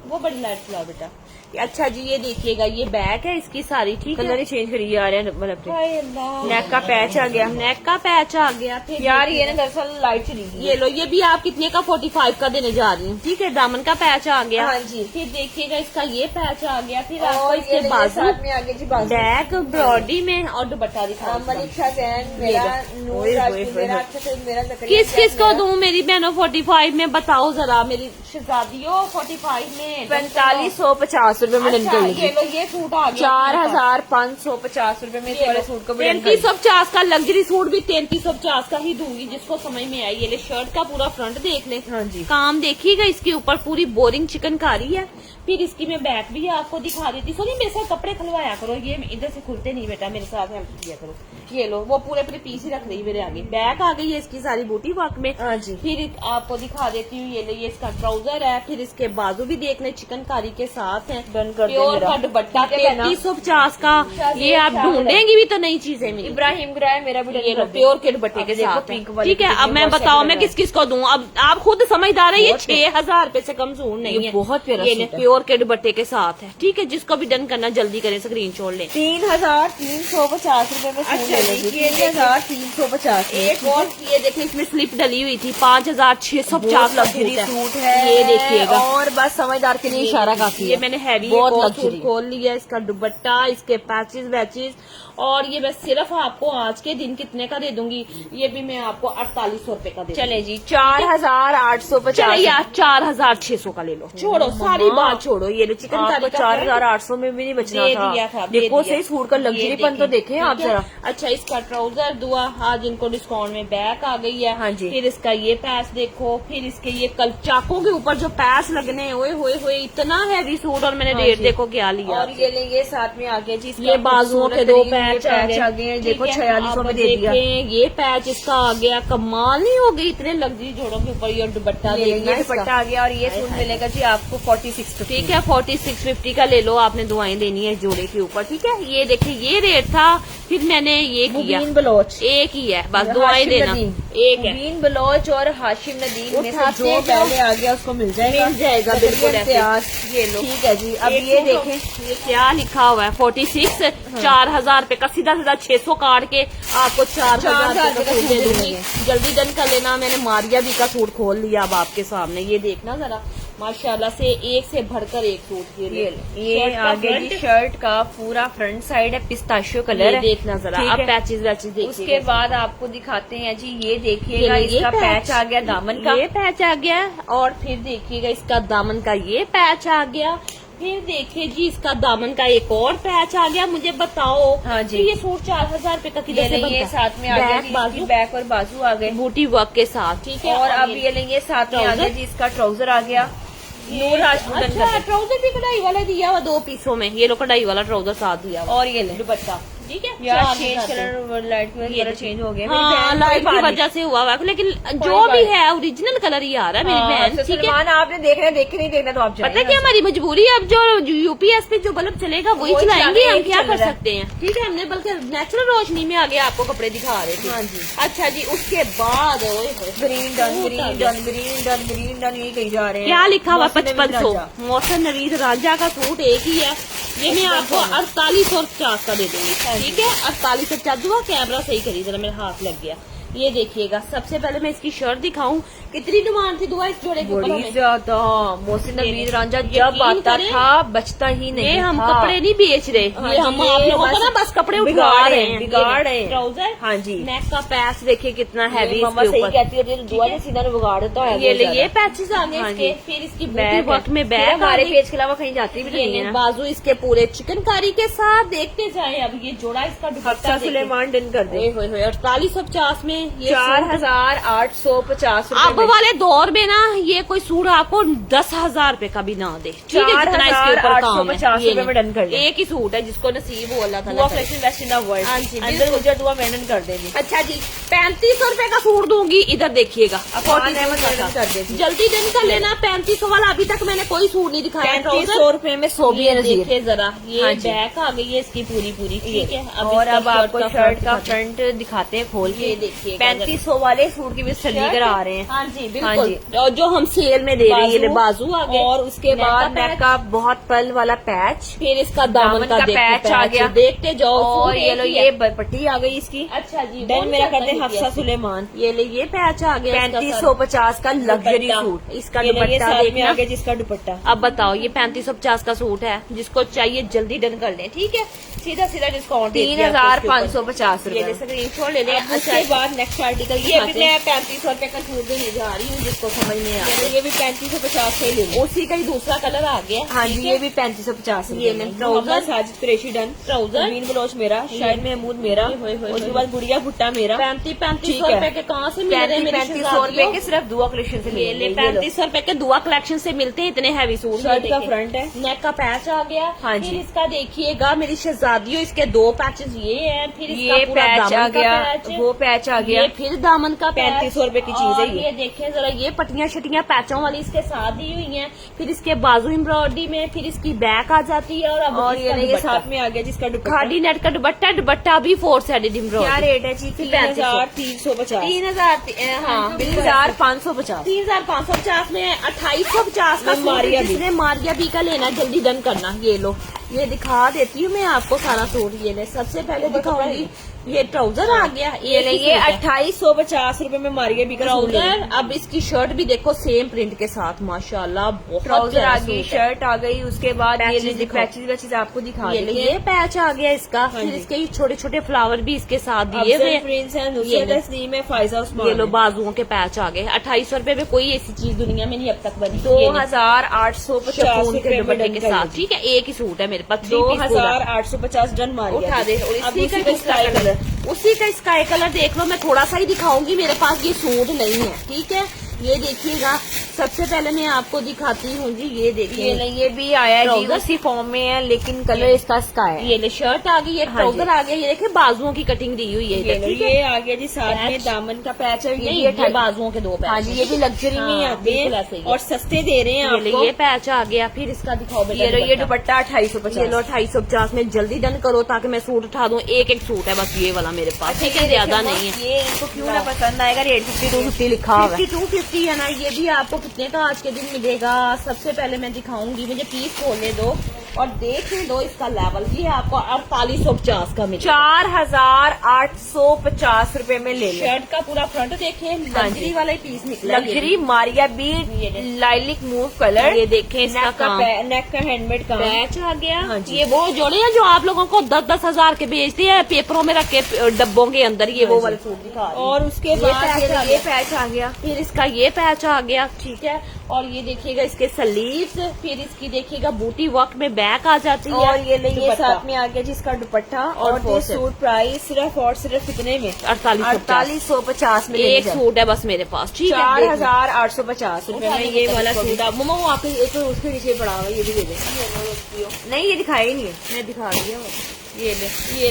वो बड़ी लाइट चलाओ बेटा। अच्छा जी ये देखिएगा, ये बैक है इसकी सारी, ठीक है। कलर ही चेंज करी जा रहे हैं मतलब। हाय अल्लाह। नेक का पैच आ गया। नेक का पैच आ गया। फिर यार ये ना दरअसल लाइट चली गई। ये लो, ये भी आप कितने का 45 का देने जा रही हूँ, ठीक है। दामन का पैच आ गया। हाँ जी। फिर देखिएगा इसका ये पैच आ गया। फिर आपको और इसके ये बाजू साथ में आगे जी बाजू। बैक ब्रॉडी में, और दुपट्टा दिखाओ इसका। मलिक शाह जैन, मेरा नूर ओए, राजपूत, ओए, मेरा ओए। अच्छा से मेरा ज़करिया किस किस जैन, को मेरा दूं मेरी बहनों 45 में? बताओ जरा मेरी शहजादियों, 45 में 4550 रूपये में डन अच्छा, कर ये लीजिए। लो, ये सूट आ गया 4550 रूपये में इस वाले सूट को भी डन कर लीजिए। 3350 का लग्जरी सूट भी 3350 का ही दूंगी, जिसको समझ में आई। ये ले, शर्ट का पूरा फ्रंट देख ले। हाँ जी। काम देखिएगा, इसके ऊपर पूरी बोरिंग चिकनकारी है। फिर इसकी मैं बैक भी आपको दिखा देती। सोनी मेरे साथ कपड़े खुलवाया करो, ये इधर से खुलते नहीं बेटा, मेरे साथ हेल्प किया करो। ये लो, वो पूरे पूरे पीस ही रख रही मेरे आगे। बैक आ गई है इसकी सारी बूटी वर्क में। हाँ जी। फिर आपको दिखा देती हूँ, ये ले, ये इसका ट्राउजर है। फिर इसके बाजू भी देख ले, चिकनकारी के साथ है। डन कर दे प्योर मेरा। का दुपट्टा ठीक है ना? 3350 का। ये आप ढूंढेंगी भी तो नई चीजें मिली। इब्राहिम ग्राय मेरा भी ये डन लो, कर दे। प्योर के दुपट्टे के अब देखो साथ पिंक है। वाली ठीक है। कितनी अब मैं WhatsApp बताओ पे मैं लगा किस किस को दूं? अब आप खुद समझदार है, ये बहुत 6000 रूपये से कम सूट नहीं ये है। बहुत प्यारा ये सूट है। प्योर फ्लोर के दुपट्टे के साथ है। ठीक है, जिसको भी डन करना जल्दी करें, स्क्रीनशॉट लें। 3,350 रुपए में सूट ले लीजिए। 3,350। एक और ये देखिए, इसमें स्लिप डली हुई थी। 5,650 लग्जरी सूट है ये देखिएगा, और बस समझदार के लिए इशारा काफी ये है। मैंने हैवी बहुत सूट लग्जरी खोल लिया। इसका दुपट्टा, इसके पैचेस वैचेस, और ये मैं सिर्फ आपको आज के दिन कितने का दे दूंगी, ये भी मैं आपको 4800 रुपए का दे दूंगी। चले जी 4,850। चले यार 4,600 का ले लो, छोड़ो सारी बात छोड़ो। ये लो चिकन आपको कारी का 4,800 में भी नहीं बचना दे दिया था, दे देखो दिया। सही सूट का लग्जरीपन तो देखें आप ठीक है? जरा। अच्छा, इसका ट्राउजर दुआ आज इनको डिस्काउंट में बैक आ गई है। हाँ जी। फिर इसका ये पैच देखो, फिर इसके ये कल चाकों के ऊपर जो पैच लगने हैं, ओए होए होए, इतना हैवी सूट। और मैंने हाँ रेट जी। देखो क्या लिया। और ये लेंगे साथ में आगे जी, इसका ये बाजुओं के दो खूबसूरत पैच तरीन आ गए हैं। देखो 4600 में दे दिया। ये पैच इसका आ गया, कमाल नहीं हो गई, इतने लग्जरी जोड़ों के ऊपर। ये दुपट्टा ये देखना दुपट्टा आ गया, और ये सूट मिलेगा जी आपको 4650। ठीक है, 4650 का ले लो। आपने दुआएं देनी है जोड़े के ऊपर। ठीक है, ये देखिए ये रेट था, फिर मैंने ये किया। मुबीन बलोच एक ही है बस, दुआएं देना एक है। मुबीन बलोच और हाशिम नदीम में से उठाते जो जाओ। पहले आ गया उसको मिल जाएगा। बिल्कुल ऐसे। ये लो, ठीक है जी। अब एक ये सूट देखें, ये क्या लिखा हुआ है, 46 4,000 रुपए का, सीधा सीधा 600 काट के आपको 4,000 रुपए का सूट दे दूंगी। जल्दी डन कर लेना। मैंने मारिया भी का सूट खोल लिया अब आपके सामने, ये देखना जरा, माशाल्लाह से एक से भरकर एक सूट। ये आगे जी शर्ट का पूरा फ्रंट साइड है, पिस्ताशियो कलर है। देखना जरा। ठीक अब है। पैचेस वैचेस देखिए। उसके बाद आपको दिखाते हैं जी, ये देखिएगा ये इसका पैच आ गया दामन का। ये पैच आ गया, और फिर देखिएगा इसका दामन का ये पैच आ गया। फिर देखिए जी, इसका दामन का एक और पैच आ गया। मुझे बताओ, हाँ जी। कि ये सूट 4,000 रुपए का किधर से बनता ये है? साथ में आ गया बैक जी, बाजू, इसकी बैक और बाजू आ गए बूटी वर्क के साथ। ठीक है, और अब ये लेंगे साथ में आ गया जी, इसका ट्राउजर आ गया। नूर राजपूतन अच्छा, का। ट्राउजर भी कढ़ाई वाला दिया हुआ 2 पीसों में। ये लो कढ़ाई वाला ट्राउजर साथ दिया हुआ, और ये ले दुपट्टा। ठीक है, यार 4,000 change colour, light colour change हो गया। हाँ, लाइट की वजह से हुआ हुआ, लेकिन जो भी है ओरिजिनल कलर ही आ रहा है मेरी बहन। ठीक है, सलमान आपने देखना है, देख नहीं देखना तो आप पता है क्या हमारी मजबूरी है, अब जो यूपीएस पे जो बल्ब चलेगा वही वही चलाएंगे, हम चलाएंगे, क्या चल कर रहा है। सकते हैं। ठीक है, हमने बल्कि नेचुरल रोशनी में आगे आपको कपड़े दिखा रहे थे। हाँ जी। अच्छा जी, उसके बाद ओए होए, ग्रीन डन, सूट ग्रीन आ गया। Done, green done, green done, ये कही जा रहे हैं। क्या लिखा हुआ? मौसम नवीद 5500। राजा। मौसम नवीद राजा का सूट एक ही है, ये मैं आपको 4850 का दे दूंगी। ठीक है, 4850। दुआ कैमरा सही करी जरा, मेरा हाथ लग गया। ये देखिएगा, सबसे पहले मैं इसकी शर्ट दिखाऊं, कितनी डिमांड थी दुआ इस जोड़े के ऊपर बड़ी हमें। ज्यादा। मोहसिन नवीद रांझा यकीन जब आता करें, था बचता ही नहीं ये हम था। कपड़े नहीं बेच रहे, हाँ ये जी, हम ये आप लोगों को बस ना बस कपड़े उठा बिगाड़ रहे रहे हैं, हैं। बिगाड़ रहे हैं। ट्राउजर, हाँ जी। नेक का पैच देखिए कितना हैवी मम्मा इसके सही ऊपर। कहती है, दुआ ने सीधा बिगाड़ देता है। ये ले, ये पैचेस आ गए हाँ इसके। जी। फिर इसकी बैक बूटी वर्क में फिर बैक हमारे पेज के अलावा कहीं जाती भी ये नहीं है ना। बाजू इसके पूरे चिकनकारी के साथ देखते जाए। अब ये जोड़ा इसका दुपट्टा हफ्सा देखिए। सुलेमान डन कर दे। 4850 में ये 4,850 अब रुपए में। वाले दौर में ना ये कोई सूट आपको 10,000 रुपए का भी ना दे। ठीक है, जितना इसके ऊपर काम है। 4,850 ये रुपए में डन कर ले। एक ही सूट है, जिसको नसीब हो अल्लाह दुआ ताला करे। Fashion waste in the world. हाँ जी, अंदर बिल्कुल। मुझे दुआ मेहनत कर देगी। अच्छा जी, 3500 रुपए का सूट दूंगी। इधर देखिएगा, अफान अहमद मेहनत कर देगी। जल्दी डन कर लेना। 3500 वाला अभी तक मैंने कोई सूट नहीं दिखाया। 3500 रुपए में सोबी ये नजीर। देखिए जरा, ये हाँ जी। बैक आ गई है इसकी पूरी पूरी। ठीक है, और अब आपको शर्ट का दिखाते हैं। फ्रंट दिखाते हैं खोल के। ये देखिए 3500 वाले सूट की भी सली कर आ रहे हैं। हाँ जी, हाँ बिल्कुल। जी। और जो हम सेल में दे रहे हैं, ये बाजू आ गए, और उसके बाद नेक का बहुत पल वाला पैच, फिर इसका दामन का देखो पैच आ गया। देखते जाओ। और सूट ये एक लो ही ये है। पट्टी आ गई इसकी। अच्छा जी, डन मेरा कौन सा करते हैं खरीदी हफ्सा है? सुलेमान। ये ले, ये पैच आ गया। 3550 का लग्जरी दुपट्टा। सूट। इसका ये ले, ये दुपट्टा साथ में देखना। आ गया जिसका दुपट्टा। अब बताओ, ये 3550 का सूट है, जिसको चाहिए जल्दी डन कर ले। ठीक है, सीधा सीधा डिस्काउंट 3,550 ये ले, रुपए। स्क्रीनशॉट ले ले। अब उसके बाद नेक्स्ट आर्टिकल ये भी मैं 3500 रुपए का सूट देने जा रही हूँ, जिसको समझ में आ रहा है। ये भी 3550 से ही ले लो। उसी का ही दूसरा कलर आ गया। हाँ जी, ठीक ये है? भी 3550 ये ले, trouser. Sajid Qureshi done. Trouser. Naveen Baloch मेरा, शाहिद महमूद मेरा, होए, होए, उसके होए। बाद गुड़िया भुट्टा मेरा। 3500 है। रुपए के कहाँ से मिल रहे हैं? 3500 रुपए के सिर्फ दुआ कलेक्शन से ये ले, मिलेंगे। 3500 रुपए के दुआ कलेक्शन से मिलते हैं इतने हैवी सूट। शर्ट का फ्रंट है। नेक का पैच आ गया। हाँ फिर जी। इसका देखिएगा मेरी शहजादियों, इसके 2 पैचेस ये हैं। फिर इसका ये पूरा पैच दामन आ का गया, पैच। वो पैच आ गया। ये फिर दामन का 3500 रुपए की चीज है और ये देखें जरा, ये पट्टियां शटियां पैचों वाली इसके साथ दी हुई हैं। फिर इसके बाजू एम्ब्रॉयडरी में, फिर इसकी बैक आ जाती है। और ये नहीं, ये साथ में आ गया जिसका दुपट्टा, खादी नेट का दुपट्टा, दुपट्टा भी 4 साइडेड क्या एम्ब्रॉयडरी। रेट है जी? 3350। 3000, हाँ 3550। 3550 में 2850 का मारिया सूट। जिसने मारिया बी का लेना जल्दी डन करना। ये लो, ये दिखा देती हूँ मैं आपको सारा सूट। ये ले, सबसे पहले दिखाऊंगी ये ट्राउजर आ गया। ये 2850 रुपए में मारिया बी का सूट है। ट्राउजर। अब इसकी शर्ट भी देखो सेम प्रिंट के साथ, माशाल्लाह बहुत ट्राउजर प्यारा आ गई, सूट है। शर्ट आ गई, उसके बाद ये पैचेस दिखाओ। पैचेस आपको दिखा ये ले, देते ये पैच आ गया इसका। हाँ फिर जी। इसके छोटे छोटे फ्लावर भी इसके साथ दिए हुए हैं। प्रिंस है, ये नुसरत ले। तस्लीम है, फायजा उस्मान ये लो, है। बाजुओं के पैच आ गए। 2800 रुपए में कोई ऐसी चीज दुनिया में नहीं अब तक बनी। ये ले, 2850 शिफॉन के रुपए दुपट्टे में के डन साथ। कर ठीक है, एक ही सूट है मेरे पास। 2850 डन मारिया। उठा दे। और अब इसी उसी का का स्काई कलर, उसी का स्काई कलर देख लो। मैं थोड़ा सा ही दिखाऊंगी, मेरे पास ये सूट नहीं है। ठीक है, ये देखिएगा। सबसे पहले मैं आपको दिखाती हूँ जी, ये देखिए। ये भी आया है जी, ट्राउजर। उसी फॉर्म में है, लेकिन कलर इसका स्काई है। ये ले, शर्ट आ गई, ये हाँ ट्राउजर जी। आ गया। ये देखिए बाजुओं की कटिंग दी हुई है इधर, ठीक है। ये आ गया जी, साथ में पैच। दामन का पैच है। नहीं, ये ये बाजुओं के 2 पैच। हाँ जी, ये भी लग्जरी में ही हाँ, आते बिल्कुल ऐसे ही हैं है। और सस्ते दे रहे हैं ये ले, आपको। ये पैच आ गया। फिर इसका दिखाओ बेटा। ये दुपट्टा 2850। ये लो, 2850 में जल्दी डन करो ताकि मैं सूट उठा दूं। एक एक सूट है बस ये वाला मेरे पास, ठीक है, ज्यादा नहीं है। ये इनको क्यों ना पसंद आएगा, रेट 5250 लिखा हुआ है। 5250 है ना। ये भी आपको कितने का आज के दिन मिलेगा? सबसे पहले मैं दिखाऊंगी, मुझे पीस खोलने दो और देखने दो इसका लेवल। ये आपको 4850 का मिलेगा। 4850 रुपए में ले लो। शर्ट का पूरा फ्रंट देखें, लग्जरी वाला ही पीस निकला। Luxury Maria B lilac mauve colour. ये देखें इसका काम। नेक का हैंडमेड काम। पैच आ गया। हाँ जी। ये वो जोड़े हैं जो आप लोगों को 10-10 हजार के बेचते हैं पेपरों में रख के डब्बों के अंदर। ये वो वाले सूट दिखा रही हूँ। और उसके ये बाद पैच आ ये गया। पैच आ गया। फिर इसका ये पैच आ गया, ठीक है। और ये देखिएगा इसके सलीव्स। फिर इसकी देखिएगा बूटी वर्क में बैक आ जाती है। और ये ले, ये दुपट्टा। साथ में आ गया जिसका दुपट्टा। और ये फोर से। सूट प्राइस सिर्फ और सिर्फ कितने में? 4850 में एक सूट है बस मेरे पास, ठीक है। 4850 रुपए में ये वाला सूट। आप मम्मा वो आपके एक तो उसके नीचे पड़ा हुआ है, ये भी दे दे। नहीं, ये दिखाया ही नहीं है। मैं दिखा रही हूँ, ये ले।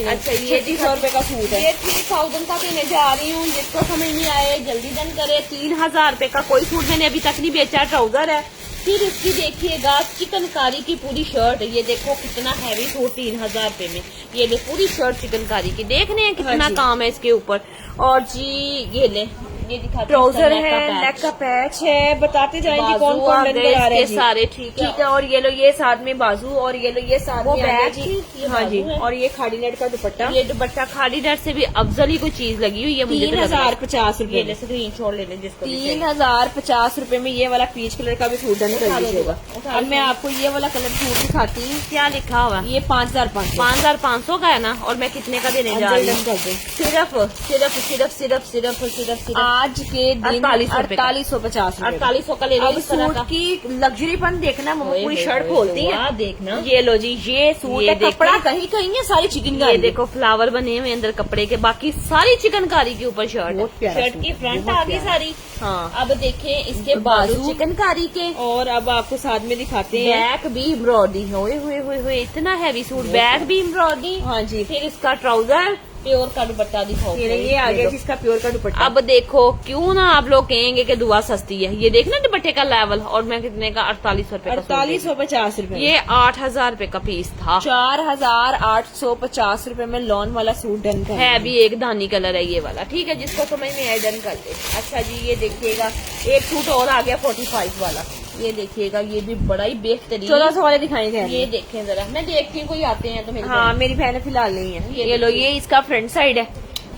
अच्छा, ये 3600 रुपए का सूट है। ये 3000 का देने जा रही हूँ। जिसको समझ नहीं आए जल्दी डन करे। 3000 रुपए का कोई सूट मैंने अभी तक नहीं बेचा, ट्राउजर है। फिर इसकी देखिएगा चिकनकारी की पूरी शर्ट। ये देखो कितना हैवी सूट 3000 रुपए में। ये ले, पूरी शर्ट चिकनकारी की। देख रहे हैं कितना हाँ जी। काम है इसके ऊपर। और जी ये ले, ये दिखाते हैं ट्राउजर इसका है, पैच। नेक का पैच है। बताते जाएंगे बाजू कौन आ कौन डन गए करा रहा है इसके जी। सारे, ठीक है। ठीक है। और ये लो, ये साथ में बाजू। और ये लो, ये साथ वो में आ गया बैक जी। ये हाँ जी। बाजू है। और ये खाड़ी नेट का दुपट्टा। ये दुपट्टा खाड़ी नेट से भी अफजल ही कोई चीज लगी हुई है मुझे तो लग रहा है। 3050 ये रुपए। ले, स्क्रीन शॉट ले लें जिसको भी चाहिए। 3050 रुपए में ये वाला पीच कलर का भी सूट डन उठा कर लो, दीजिएगा। उठा अब लो। मैं आपको ये वाला कलर सूट दिखाती हूँ। क्या लिखा हुआ है? ये 5500। 5500 का है ना। और मैं कितने का देने जा रही हूँ? डन कर दे। सिर्फ सिर्फ सिर्फ सिर्फ सिर्फ सिर्फ सिर्फ आज के दिन 4850 रुपए। 4800 का ले लो। अब इस तरह सूट का की लग्जरीपन देखना, मम्मा ओए पूरी होए शर्ट होए खोलती होए, है। वाह, देखना। ये लो जी, ये सूट ये है। देखें। कपड़ा कहीं कहीं है, सारी चिकन ये देखो फ्लावर बने हुए अंदर कपड़े के, बाकी सारी चिकनकारी के ऊपर शर्ट बहुत है। प्यारा शर्ट सूट की है, फ्रंट बहुत आ गई प्यारा। सारी। हाँ। अब देखें इसके बाजू। बाजू चिकनकारी के। और अब आपको साथ में दिखाते हैं। बैक भी एम्ब्रॉयडरी। हुए हुए हुए हुए इतना हैवी सूट। बैक भी एम्ब्रॉयडरी। हाँ जी। फिर इसका ट्राउजर प्योर का दुपट्टा दिखाओ। ये आ गया जिसका प्योर का दुपट्टा। अब देखो, क्यों ना आप लोग कहेंगे कि दुआ सस्ती है। ये देखना दुपट्टे का लेवल। और मैं कितने का 4800 रुपए का सूट दे रही हूँ। 4850 रुपए। ये 8000 रुपए का पीस था। 4850 रुपए में लॉन वाला सूट डन कर है भी एक धानी कलर है ये वाला, ठीक है। जिसको समझ में आए डन कर दे। अच्छा जी, ये देखिएगा एक सूट और आ गया 45 वाला। ये देखिएगा, ये भी बड़ा ही बेहतरीन। 1400 वाले दिखाएंगे। ये देखें जरा, मैं देखती हूँ कोई आते हैं तो मेरे हाँ, मेरी बहन फिलहाल नहीं है। ये ये लो, ये इसका फ्रंट साइड है।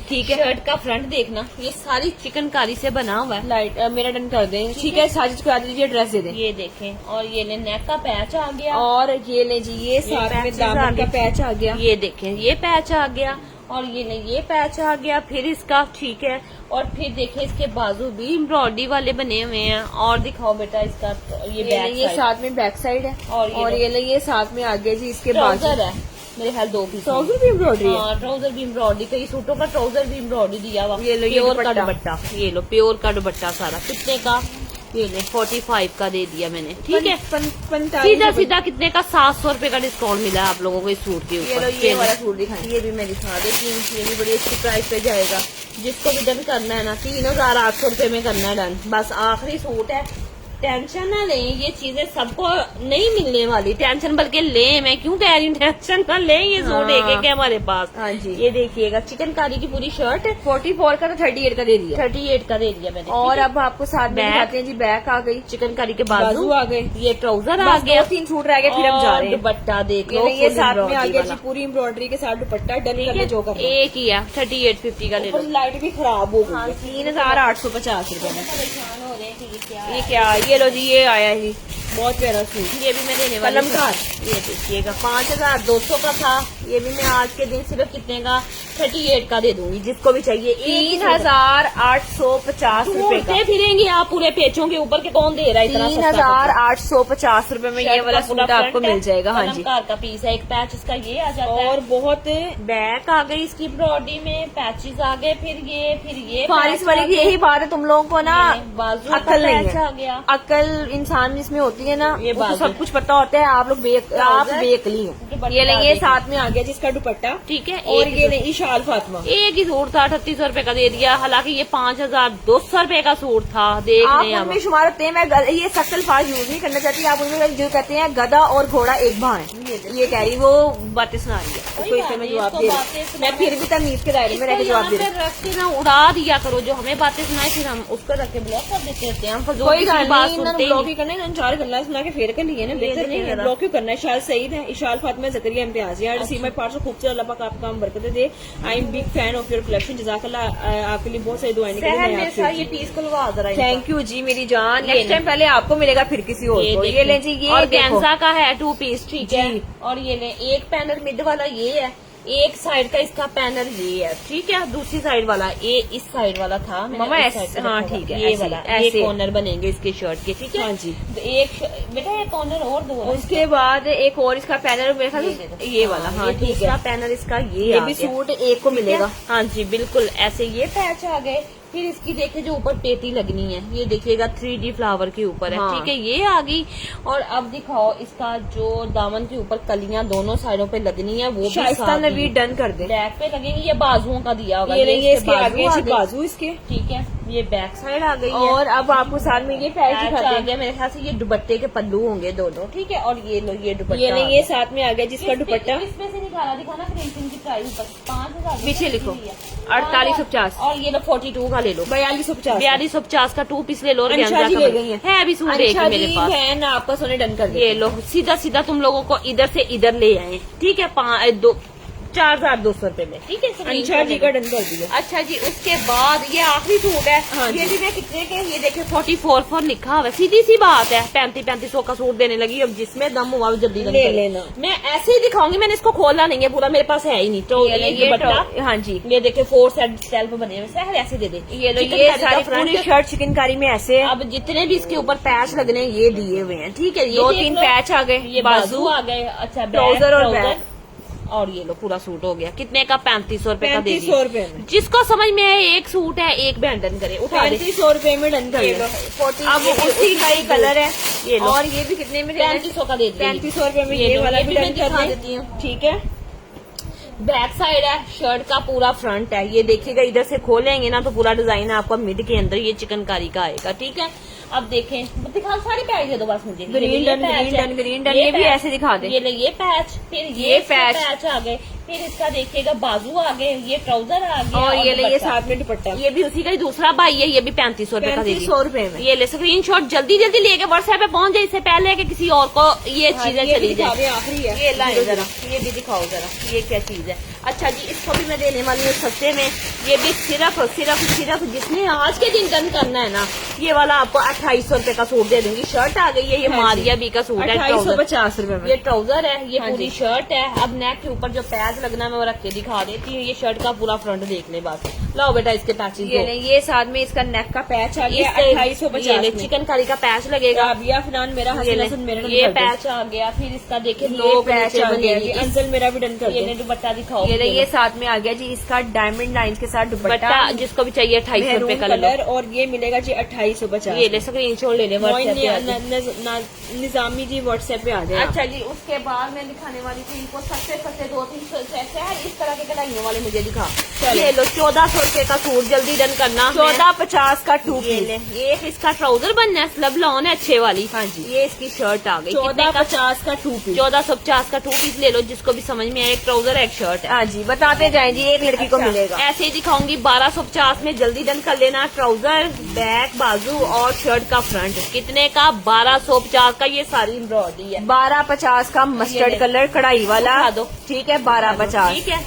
ठीक है। शर्ट का फ्रंट देखना, ये सारी चिकनकारी से बना हुआ है। लाइट मेरा डन कर दें। ठीक है, साजिद को आ दीजिए, ड्रेस दे दें। ये देखें। और ये ले, नेक का पैच आ गया। और ये ले जी, ये साथ में पैचेस दामन आ का गए। पैच आ गया। ये देखें, ये पैच आ गया। और ये ले, ये पैच आ गया। फिर इसका, ठीक है। और फिर देखें इसके बाजू भी एम्ब्रॉयडरी वाले बने हुए हैं। और दिखाओ बेटा इसका ये बैक ये साथ में बैक साइड है। और ये ले, ये साथ में आ गया जी इसके बाजू। ट्राउजर है मेरे ख्याल 2 पीस। ट्राउजर भी एम्ब्रॉयडरी है। हाँ, ट्राउजर भी एम्ब्रॉयडरी। कई सूटों का ट्राउजर भी एम्ब्रॉयडरी दिया हुआ। ये लो, ये प्योर का दुपट्टा। दुपट्टा। ये लो, प्योर का दुपट्टा सारा। कितने का? ये ले 45 का दे दिया मैंने, ठीक है। 45 सीधा सीधा कितने का 700 रुपए का डिस्काउंट मिला आप लोगों को इस सूट के ये लो, ऊपर। ये वाला सूट दिखाएं, ये भी मैं दिखा देती हूँ, ये भी बड़ी अच्छी प्राइस पे जाएगा। जिसको भी डन करना है ना 3800 रुपए में करना है डन। बस आखिरी सूट है, टेंशन ना लें, ये चीजें सबको नहीं मिलने वाली, टेंशन बल्कि लें, मैं क्यों कह रही हूँ टेंशन ना लें, ये सूट हाँ। एक एक है हमारे पास। हाँ जी। ये देखिएगा चिकनकारी की पूरी शर्ट 44 का तो 38 का दे दिया। 38 का दे दिया मैंने। और ठीक है? अब आपको साथ में बैक। दिखाते हैं जी, बैक आ गई, चिकनकारी के बाजू बाजू आ गए, ये ट्राउजर आ बस गया, 2-3 सूट रह गए, फिर हम जा रहे हैं। दुपट्टा देख लो, ये full साथ में आ embroidery गया जी, वाला। पूरी एम्ब्रॉयडरी के साथ दुपट्टा, डन ठीक करने है? जो करना। एक ही है 3850 का ले लो। लाइट भी खराब हो हाँ, गई, 3850 रुपए में। परेशान हो रहे हैं कि ये ये क्या, ये लो जी, ये आया जी, बहुत प्यारा सूट, ये भी मैं देने वाली कलमकार। हूँ। ये देखिएगा 5200 का था, ये भी मैं आज के दिन सिर्फ कितने का 38 का दे दूंगी, जिसको भी चाहिए। 3850 रुपए का, ढूंढते फिरेंगे आप पूरे पेचों के ऊपर के कौन दे रहा है इतना सस्ता कपड़ा। 3850 रुपए में ये शर्ट वाला का पूरा सूट आपको फ्रंट है, मिल जाएगा। हाँ जी, कलमकार का पीस है, एक पैच इसका ये आ जाता है, और बहुत बैक आ गई इसकी ब्रॉडी में, पैचेस आ गए, फिर ये फारिश patch वाली आ की गए, यही बात है, तुम लोगों को ना ये बाजू का अकल नहीं पैच है। आ गया। अकल इंसान जिसमें होती है ना, ये उसको बाजू। सब कुछ पता होता है, आप लोग आप बेअकली हो। दुपट्टा ये लेंगे, देखिए। साथ में आ गया जिसका दुपट्टा, ठीक है, और एक ये नहीं इशाल फातिमा। एक ही सूट था 3800 रुपए का दे दिया, हालांकि ये 5200 रुपए का सूट था। देख आप लें उनमें शुमार होते हैं, मैं ये सख्त अल्फाज यूज नहीं करना चाहती, आप उनमें जो कहते हैं गधा और घोड़ा एक भाई, ये कह रही, वो बातें सुना रही है, उसको इससे मैं जवाब दे रही हूँ। मैं फिर भी तमीज के दायरे में रह के जवाब दे रही हूँ। रख के ना उड़ा दिया करो, जो हमें बातें सुनाए फिर हम उसको रख के ब्लॉक कर देते रहते हैं। हम फजूल कोई किसी की गल बात नहीं, सुनते ही ब्लॉक नहीं। ही करना है, 4 गल्ला सुना के फेर कर लिए ना, बेहतर नहीं है, ब्लॉक क्यों करना है। इशाल सईद है, इशाल फातिमा जकरिया इम्तियाज यार, सीमा पार्ट से खूबसूरत, अल्लाह पाक आपका काम बरकत दे। I am big fan of your collection, जज़ाकल्लाह, आपके लिए बहुत सारी दुआएं सहर मेरे साथ निकली। ये पीस खुलवा जरा। थैंक यू जी मेरी जान, ये नेक्स्ट टाइम पहले आपको मिलेगा फिर किसी और को। ये ले जी, ये और देखो, गेंजा का है 2 पीस, ठीक है। जी। और ये ले, एक पैनल मिड वाला ये है, एक साइड का इसका पैनल ये है, ठीक है। दूसरी साइड वाला ये इस साइड वाला था, मैंने मामा इस ऐसे- side पे हाँ, रखा ठीक हुआ। है, ये ऐसे- वाला ऐसे। एक कॉर्नर बनेंगे इसके शर्ट के, ठीक है। हाँ जी। तो बेटा एक कॉर्नर और दो ना। उसके बाद एक और इसका पैनल मेरे ख्याल ये से दे दो। ये वाला, हाँ ये ठीक दूसरा है। पैनल इसका ये ये भी आ गया। सूट एक को मिलेगा। हाँ जी बिल्कुल, ऐसे ये पैच आ गए। फिर इसकी देखिए जो ऊपर पेटी लगनी है, ये देखिएगा 3D फ्लावर के ऊपर है, हाँ। ठीक है, ये आ गई। और अब दिखाओ इसका जो दामन के ऊपर कलियां दोनों साइडों पे लगनी है, वो भी शाइस्ता साथ नबी ही डन कर दे। बैक पे लगेंगी, ये बाजुओं का दिया होगा, ये लेंगे, इसके बाजू आगे आ जी गई। बाजू इसके, ठीक है, ये बैक साइड आ गई है। और अब आपको साथ में ये पैच पैच दिखाते आ हैं। गया, मेरे ख्याल से ये दुपट्टे के पल्लू होंगे दोनों, ठीक है। और ये लो, ये दुपट्टा ये आ लेंगे, गया। साथ में आ गया जिसका दुपट्टा, इसमें से दिखाना प्रिंटिंग की प्राइस 5000 पीछे लिखो, 4850। और ये लो 42 का ले लो, 4250। 4250 का 2 पीस ले लो। और अंशा गेंजा जी का ले बन- गई है अभी सूट एक अंशा ही मेरे जी पास। बहन आपका सोने डन कर दे। ये लो, सीधा सीधा तुम लोगों को इधर से इधर ले आए, ठीक है। 4200 रुपए में, ठीक है। अंशा जी का डन कर दिया। अच्छा जी, उसके बाद ये आखिरी सूट है। हाँ ये जी। भी मैं कितने के, ये देखिए 44 पर लिखा हुआ है, सीधी सी बात है। 3500 का सूट देने लगी, अब जिसमें दम हुआ वो जल्दी ले लेना। मैं ऐसे ही दिखाऊंगी, मैंने इसको खोला नहीं है पूरा, मेरे पास है ही नहीं। तो ये ये दुपट्टा, हाँ जी, ये देखिए 4 सेट सेल्फ बने हुए, सहर ऐसे दे दे। ये लो, ये चिकनकारी का सारी front- पूरी शर्ट चिकनकारी में ऐसे है। अब जितने भी इसके ऊपर पैच लगने हैं, ये दिए हुए हैं, ठीक है। ये 2-3 देख लो। पैच आ गए, ये बाजू आ गए, अच्छा ट्राउजर और बैक। और ये लो पूरा सूट हो गया, कितने का 3500 रुपए का दे 3500 दिया। रुपए में, जिसको समझ में आए एक सूट है, एक बैंडन करे, उठा दे। 3500 रुपए में डन कर ये दिया। लो, 40 अब ये भी उसी का ही कलर है, ये लो। और ये भी कितने में देना है? 3500 का दे दिया। 3500 रुपए में ये ये लो, वाला ये भी भी मैं डन कर दिखा दें। देती हूँ। ठीक है। बैक साइड है, शर्ट का पूरा फ्रंट है, ये देखिएगा, इधर से खोलेंगे ना तो पूरा डिजाइन आपको मिड के अंदर ये चिकनकारी का आएगा, ठीक है। अब देखें, दिखा सारी पैच दे दो बस मुझे। ग्रीन ये डन, पैच ग्रीन है, डन, ग्रीन डन, ये भी पैच, ऐसे दिखा दे। ये ले, ये पैच, फिर ये पैच पैच आ गए, फिर इसका देखिएगा बाजू आ गए, ये ट्राउजर आ गया, और ये ले, ये दुपट्टा। साथ में दुपट्टा, ये भी उसी का ही दूसरा भाई है, ये भी 3500 रुपए का दे दिया। 3500 रुपए में। ये ले, स्क्रीनशॉट जल्दी जल्दी लेके व्हाट्सएप पे पहुंच जाए, इससे पहले कि किसी और को ये हाँ, चीजें ये चली भी दिखा जाए। दे, आखिरी है। ये लाए जरा, ये भी दिखाओ जरा, ये क्या चीज है। अच्छा जी, इसको भी मैं देने वाली हूँ सस्ते में। ये भी सिर्फ जिसने आज के दिन डन करना है ना, ये वाला आपको 2800 रुपए का सूट दे दूंगी। शर्ट आ गई है, ये हाँ जी। मारिया बी का सूट है, ट्राउजर। 2850 रुपए में। ये ट्राउजर है, ये हाँ पूरी जी। शर्ट है। अब नेक के ऊपर जो पैच लगना है मैं वो रख के दिखा देती हूँ। ये शर्ट का पूरा फ्रंट देख ले बस। लाओ बेटा इसके पैचेस ये नहीं, ये साथ में इसका नेक का पैच आ गया 2850 में। चिकनकारी का पैच लगेगा। राबिया फिनान मेरा ये हसन ले, हसन मेरा ये पैच आ गया। फिर इसका देखिए लो पैच आ गया जी। अंजल मेरा भी डन कर ये दे। ले, दुपट्टा दिखाओ ये ले, ये साथ में आ गया जी इसका डायमंड लाइन के साथ दुपट्टा, दुपट्टा जिसको भी चाहिए 2800 रुपए का ले लो। कलर, और ये मिलेगा जी 2850। ये ले स्क्रीनशॉट ले ले WhatsApp पे आ जाए। निजामी जी व्हाट्सएप पे आ जाए। अच्छा जी, उसके बाद मैं दिखाने वाली थी इनको सस्ते सस्ते 2-3 ऐसे है इस तरह के कढ़ाइयों वाले मुझे दिखा। ये लो 1400 रुपए का सूट, जल्दी डन करना। 1450 का 2 ये ले, ये इसका ट्राउजर बनना है, स्लब लॉन है अच्छे वाली। हाँ जी, ये इसकी शर्ट आ गई। 1450 का 2 पीस। 1450 का 2 पीस ले लो, जिसको भी समझ में आए, एक ट्राउजर एक शर्ट है। हाँ जी, बताते जाएं जी, एक लड़की को मिलेगा। ऐसे ही दिखाऊंगी 1250 में, जल्दी डन कर लेना। ट्राउजर, बैक, बाजू और शर्ट का फ्रंट कितने का? 1250 का। ये सारी एम्ब्रॉयडरी है। 1250 का मस्टर्ड कलर कढ़ाई वाला। दिखा दो। ठीक है, 1250। ठीक है,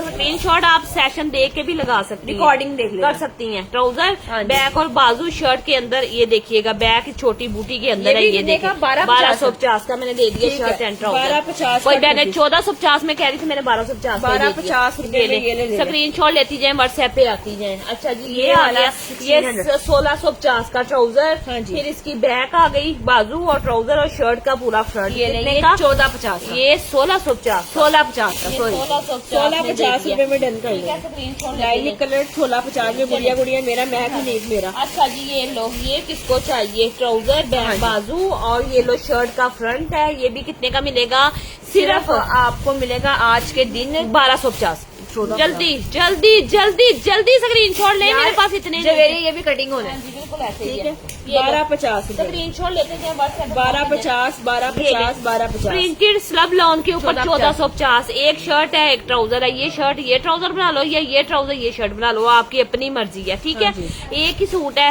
स्क्रीनशॉट आप सेशन देख के भी लगा सकती हैं, रिकॉर्डिंग देख लेना। कर सकती हैं। ट्राउजर, हाँ जी। बैक और बाजू शर्ट के अंदर ये देखिएगा, बैक छोटी बूटी के अंदर है। ये देखिए 1250 का मैंने दे दिया शर्ट एंड ट्राउजर। 1250 कोई बहने 1450 में कह रही थी, मैंने 1250 1250 रुपए में ये ले लेना। स्क्रीनशॉट लेती जाए, व्हाट्सएप पे आती जाए। अच्छा जी, ये आ गया, ये 1600 1650 का ट्राउजर। हाँ जी। फिर इसकी बैक आ गई, बाजू और ट्राउजर और शर्ट का पूरा फ्रंट। ये कितने ले, का? 1450। ये 1650 1650 का, सॉरी 1650 रुपए में डन कर ठीक है, लिया। स्क्रीनशॉट लाइनिक कलर 1650 में, गुड़िया गुड़िया मेरा, महक यूनिक मेरा। अच्छा जी, ये लो, ये किसको चाहिए? ट्राउजर, बैक, हाँ जी। बाजू और ये लो शर्ट का फ्रंट है। ये भी कितने का मिलेगा? सिर्फ आपको मिलेगा आज के दिन 1250। 1450। जल्दी जल्दी जल्दी जल्दी स्क्रीनशॉट ले, मेरे पास इतने जवेरी ये भी कटिंग होना है। बिल्कुल ऐसे ही ठीक है। है, 1250 स्क्रीनशॉट लेते हैं WhatsApp पे। 1250 1250 1250। प्रिंटेड स्लब लॉन के ऊपर 1450। 1450। एक शर्ट है, एक ट्राउजर है। ये शर्ट, ये ट्राउजर बना लो, या ये ट्राउजर, ये शर्ट बना लो, आपकी अपनी मर्जी है। ठीक है, हाँ एक ही सूट है।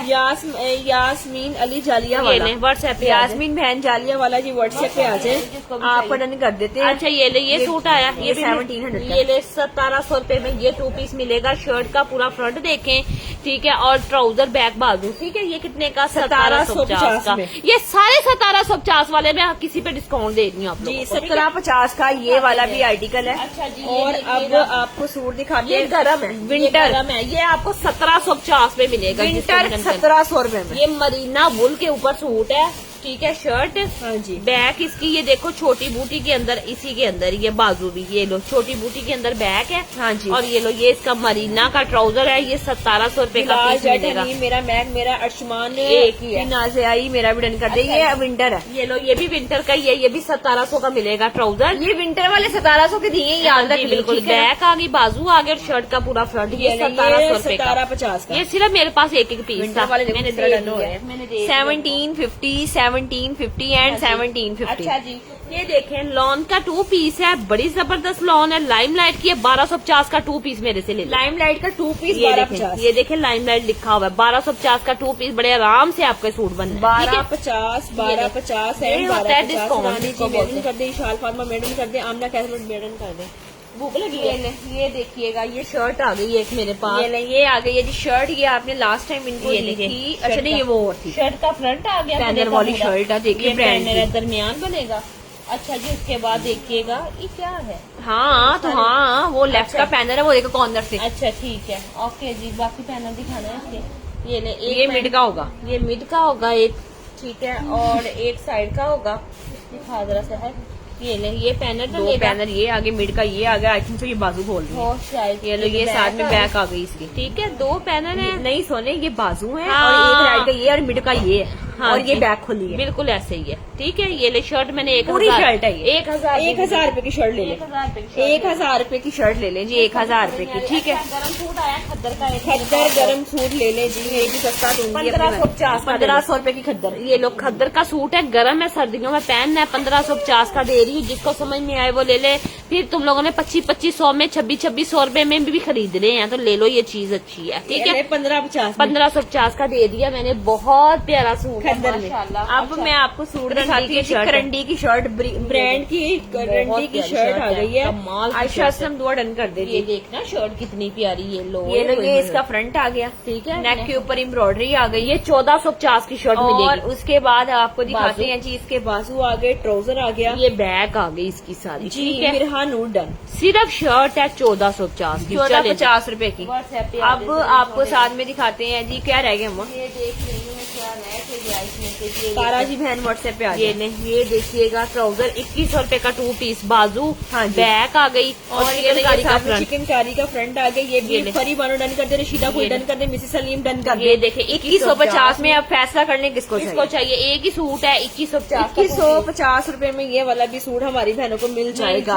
यास्मीन अली जालिया ये वाला, ले WhatsApp पे आ जाए। यास्मीन बहन जालिया वाला जी व्हाट्सएप पे आ जाए, आपको डन कर देते हैं। अच्छा, ये ले, ये सूट आया, ये भी 1700 का। ये ले 1700 रुपए में ये 2 पीस मिलेगा। शर्ट का पूरा फ्रंट देखें, ठीक है, और ट्राउजर, बैक, बाजू। ठीक है, ये कितने का? 1750 का। में। ये सारे 1750 वाले में किसी पे डिस्काउंट दे रही हूँ आप जी, लोगों को, ठीक है? 1750 का ये वाला भी आर्टिकल है। अच्छा जी, ये और अब देखिएगा। आपको सूट दिखाते ये हैं, गरम है, विंटर। ये गरम है। ये आपको 1750 में मिलेगा। विंटर 1700 रुपए में। ये मरीना वुल के ऊपर सूट है। ठीक है, शर्ट, हाँ जी, बैक इसकी ये देखो छोटी बूटी के अंदर, इसी के अंदर ये बाजू भी, ये लो छोटी बूटी के अंदर बैक है। हाँ जी, और ये लो, ये इसका मरीना का ट्राउजर है। ये 1700 रुपए का पीस मिलेगा। मेरा मैग, मेरा अर्शमान एक ही है। नाज़ियाई मेरा भी डन कर दे। ये विंटर है, ये लो, ये भी विंटर का ही है। ये भी 1700 का मिलेगा ट्राउजर। ये विंटर वाले 1700 के दिए, याद रख बिल्कुल। बैक आ गई, बाजू आ गई और शर्ट का पूरा फ्रंट। ये 1700 रुपए का। 1750 का। ये सिर्फ मेरे पास एक एक पीस विंटर था। वाले देखो मैंने कितना दे डन हो दिया। रहे हैं। मैंने दे दिया। 1750 1750 एंड 1750। अच्छा जी, ये देखें, लॉन का 2 पीस है, बड़ी जबरदस्त लॉन है। लाइमलाइट की 1250 का 2 पीस मेरे से ले लो। लाइमलाइट का 2 पीस ये 1250। देखें, ये देखें, लाइमलाइट लिखा हुआ है। 1250 का 2 पीस, बड़े आराम से आपके सूट बन रहे हैं। ठीक है? 1250 1250 ये एंड होता है 1250। डिस्काउंट, रानी इसको जी बोलते मेडन हैं। कर दे, इशाल फातिमा मेडन कर दे, आमना कैसरत मेडन कर दे। भूख लगी है। ये देखिएगा, ये शर्ट आ गई एक मेरे पास। ये ले, ये आ गई है जी शर्ट। ये आपने लास्ट टाइम इनको ये दी देखिए, थी। शर्ट अच्छा नहीं, का- ये वो और थी। शर्ट का फ्रंट आ गया, बैनर वाली शर्ट है, देखिए ब्रांड ब्रांड की। दरमियान बनेगा। अच्छा जी, उसके बाद देखिएगा, ये क्या है? हाँ तो हाँ, वो लेफ्ट अच्छा। का पैनल है, वो देखो कॉर्नर से। अच्छा ठीक है, ओके जी। बाकी पैनल दिखाना है इसके। ये ले, एक ये मिड का होगा। ये मिड का होगा एक, ठीक है, और एक साइड का होगा। दिखा जरा सा है। ये ले, ये पैनल दो पैनल, ये आगे मिड का, ये आ गया। आई थिंक तो ये बाजू खोल रही है। हो शायद ये लो, ये साथ में बैक आ गई इसकी। ठीक है, 2 पैनल है। नहीं सोने, ये बाजू है हाँ। और एक राइट का ये और मिड का ये है। हाँ और ये जी। बैक खुली है। बिल्कुल ऐसे ही है। ठीक है, ये ले शर्ट मैंने पूरी शर्ट है ये। 1000 1000 रुपए की शर्ट ले लें। 1000 रुपए की शर्ट। 1000 रुपए की शर्ट ले लें जी, 1000 रुपए की। ठीक है, गरम सूट आया खद्दर का, एक खद्दर गरम सूट ले लें जी, ये भी सस्ता दूंगी। 1550 का 1500 रुपए की खद्दर। ये लोग खद्दर का सूट है, गरम है, सर्दियों में पहनना है। 1550 का दे रही हूँ, जिसको समझ में आए वो ले ले। फिर तुम लोगों ने 2500 में 2600 रुपए में भी खरीद रहे हैं, तो ले लो, ये चीज अच्छी है। ठीक है, 1550 1550 का दे दिया मैंने। बहुत प्यारा सूट है खद्दर में। माशाल्लाह। अब अच्छा। मैं आपको सूट करंडी दिखाती की हूँ। शर्ट है। करंडी की शर्ट, ब्रांड की करंडी की प्यारी शर्ट आ शर्ट है, गई है। कमाल की आयशा शर्ट है। असलम दुआ डन कर दे ये जी। देखना शर्ट कितनी प्यारी, ये लो, ये लो, ये इसका फ्रंट आ गया। ठीक है, नेक के ऊपर एम्ब्रॉयडरी आ गई है। ये 1450 की शर्ट और मिलेगी। उसके बाद आपको दिखाते बाजू। हैं जी, इसके बाजू आ गए, ट्राउजर आ गया ये बैक आ गई इसकी सारी। जी। ठीक है, मिरहा नूर डन, सिर्फ शर्ट है 1450 की। 1450 रुपए की। WhatsApp पे अब आपको साथ में दिखाते हैं जी, क्या रह गया हम। ये देख रही हूँ मैं क्या है। गया इसमें से। ये तारा जी बहन व्हाट्सएप पे आ ये गई। ये देखिएगा ट्राउजर 2100 रुपए का 2 पीस, बाजू हाँ जी। बैक आ गई और चिकनकारी का फ्रंट। चिकनकारी का फ्रंट आ गया। ये ये भी फरी बानो डन कर दे, रशीदा कोई डन कर दे, मिसेस सलीम डन कर दे। ये देखे 2150 में अब फैसला कर लें किसको इसको चाहिए। एक ही सूट है 2150 2150 रुपए में ये वाला भी सूट हमारी बहनों को मिल जाएगा।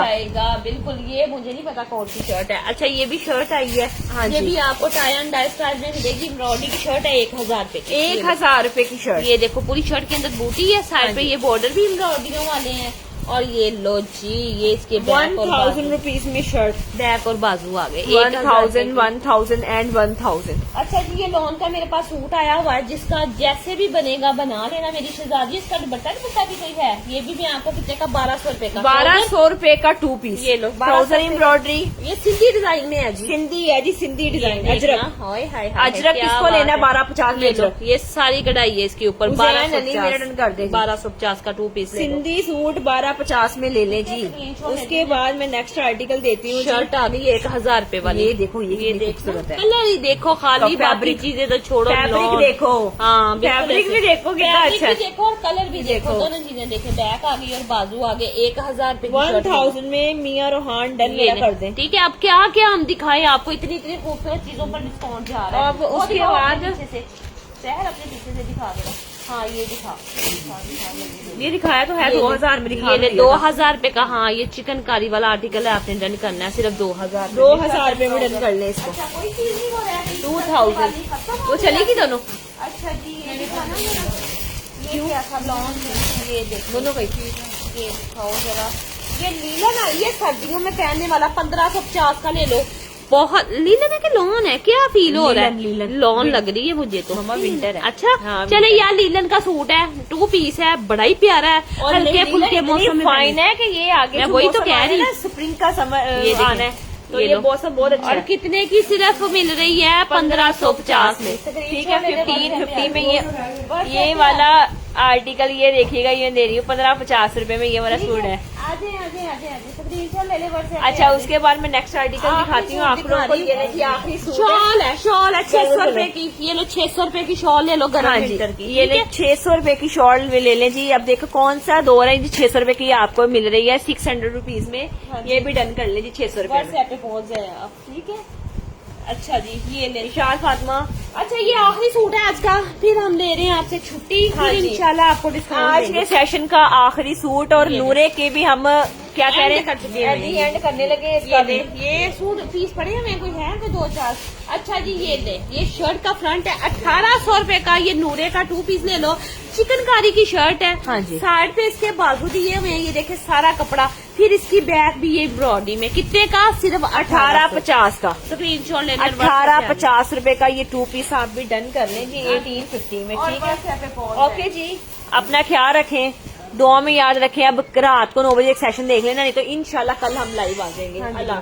बिल्कुल। ये मुझे नहीं पता कौन सी शर्ट है। अच्छा ये भी शर्ट आई है। हाँ ये जी। भी आपको टाई एंड डाई स्टाइल में मिलेगी। एम्ब्रॉयडरी की शर्ट है 1000 रुपए की। 1000 रुपए की शर्ट। ये देखो पूरी शर्ट के अंदर बूटी है, साइड हाँ पे जी। ये बॉर्डर भी एम्ब्रॉयडरियों वाले हैं। और ये लो जी, ये इसके बैक और 1000 रुपीज में शर्ट। बैक और बाजू आ गए 1000, 1000 एंड 1000। अच्छा जी, ये लॉन का मेरे पास सूट आया हुआ है, जिसका जैसे भी बनेगा बना लेना मेरी शहजादी। इसका दुपट्टा भी कोई है। ये भी मैं आपको कितने का 1200 रुपए का। 1200 रुपए का 2 पीस। ये लो, 1200 ट्राउजर एम्ब्रॉयडरी। ये सिंधी डिजाइन में है जी। सिंधी है जी, सिंधी डिजाइन। ये अजरक। देखना, हाय हाय हाय, अजरक क्या किसको बात लेना है? है। 1250 में ये लो, अजरक। ये सारी कढ़ाई है इसके ऊपर। हुसैन अली मेरा डन कर दे जी। 1250 का 2 पीस। सिंधी सूट 1250 में ले लें जी। उसके बाद मैं नेक्स्ट आर्टिकल देती हूँ। शर्ट आ गई 1000 रुपए वाली। ये देखो, ये कितनी देखो, खूबसूरत है। कलर ही देखो, खाली तो बाकी फैब्रिक- चीजें तो छोड़ो। Fabric lawn. देखो। हाँ, बिल्कुल फैब्रिक ऐसे। भी देखो कितना फैब्रिक अच्छा भी देखो और कलर भी देखो, दोनों चीजें देखे। बैक आ गई और बाजू आ गए। 1000 रुपए की शर्ट। 1000 में मियाँ रोहान डन ये मेरा कर दें। ठीक है, अब क्या क्या हम दिखाएं आपको? इतनी इतनी खूबसूरत चीजों पर डिस्काउंट जा रहा है। अब वो उसके दिखाओ बाद- अपने पीछे से। शहर अपने पीछे से दिखा दो। हाँ ये दिखा। ये दिखाया तो है 2000 में दिखा ये दिया था। 2000 रुपए का। हाँ ये चिकनकारी वाला आर्टिकल है, आपने डन करना है सिर्फ 2000। 2000 रुपए में डन कर ले इसको। अच्छा, कोई चीज नहीं हो रहा है। 2000 तो चलेगी दोनों। अच्छा जी, ये दिखाना जरा। ये क्या था? लॉन। ये देखो दोनों कहीं। ये दिखाओ जरा। ये लीलन आई है सर्दियों में पहनने वाला, 1550 का ले लो। बहुत लीलन है कि लॉन है? क्या फील हो रहा है? लीलन। लॉन लग रही है मुझे तो। मम्मा विंटर है। अच्छा हाँ, चले विंटर। यार, लीलन का सूट है, 2 पीस है, बड़ा ही प्यारा है। और हल्के फुल्के मौसम में फाइन है कि ये आगे मैं जो वही तो मौसम कह आना है रही। ना, स्प्रिंग का समर ये देखें। आना है, तो ये ये लो। मौसम बहुत अच्छा और है। कितने की सिर्फ मिल रही है? 1550 में। ठीक है, 1550 में ये वाला आर्टिकल ये देखिएगा, ये दे रही हूँ 1550 रुपए में ये वाला सूट है। आजे आजे आजे आजे स्क्रीनशॉट ले ले WhatsApp पे। अच्छा, उसके बाद मैं नेक्स्ट आर्टिकल आखिरी दिखाती हूँ सूट आप लोगों को। दिखा ये रही देखिए आखिरी सूट शॉल है, शॉल है 600 चलो, रुपए की। ये लो 600 रुपए की शॉल ले लो, हाँ गर्म जी, विंटर की। ये ठीक ले है? 600 रुपए की शॉल ले लें जी। अब देखो कौन सा दौर है जी, 600 रुपए की आपको मिल रही है 600 रुपीज में। हाँ जी। ये भी डन कर ले जी 600 रुपए में। WhatsApp पे पहुंच जाए आप। ठीक है। अच्छा जी, ये ले। इशार फातिमा, अच्छा ये आखिरी सूट है आज का, फिर हम ले रहे हैं आपसे छुट्टी। हाँ फिर जी। इंशाल्लाह आपको डिस्काउंट आज के सेशन का आखिरी सूट और ये नूरे के भी हम क्या कह रहे End कर चुके हैं। हैं, एंड करने लगे इसका ये भी। ले, ये सूट पीस पड़े हमें कोई है कोई 2-4। अच्छा जी ये ले, ये शर्ट का फ्रंट है 1800 रुपए का। ये नूरे का 2 पीस ले लो, चिकनकारी की शर्ट है। हाँ जी। साइड पे इसके बाजू दिए हुए हैं, ये देखे सारा कपड़ा। फिर इसकी बैक भी ये एम्ब्रॉयडरी में। कितने का? सिर्फ 1850 का। स्क्रीनशॉट लेना। 1850 रुपए का ये 2 पीस आप भी डन कर लें जी 1850 में। ठीक है, ओके जी। अपना ख्याल रखें, दुआ में याद रखें। अब रात को 9 बजे एक सेशन देख लेना, नहीं तो इंशाल्लाह कल हम लाइव आ जाएंगे। अल्लाह।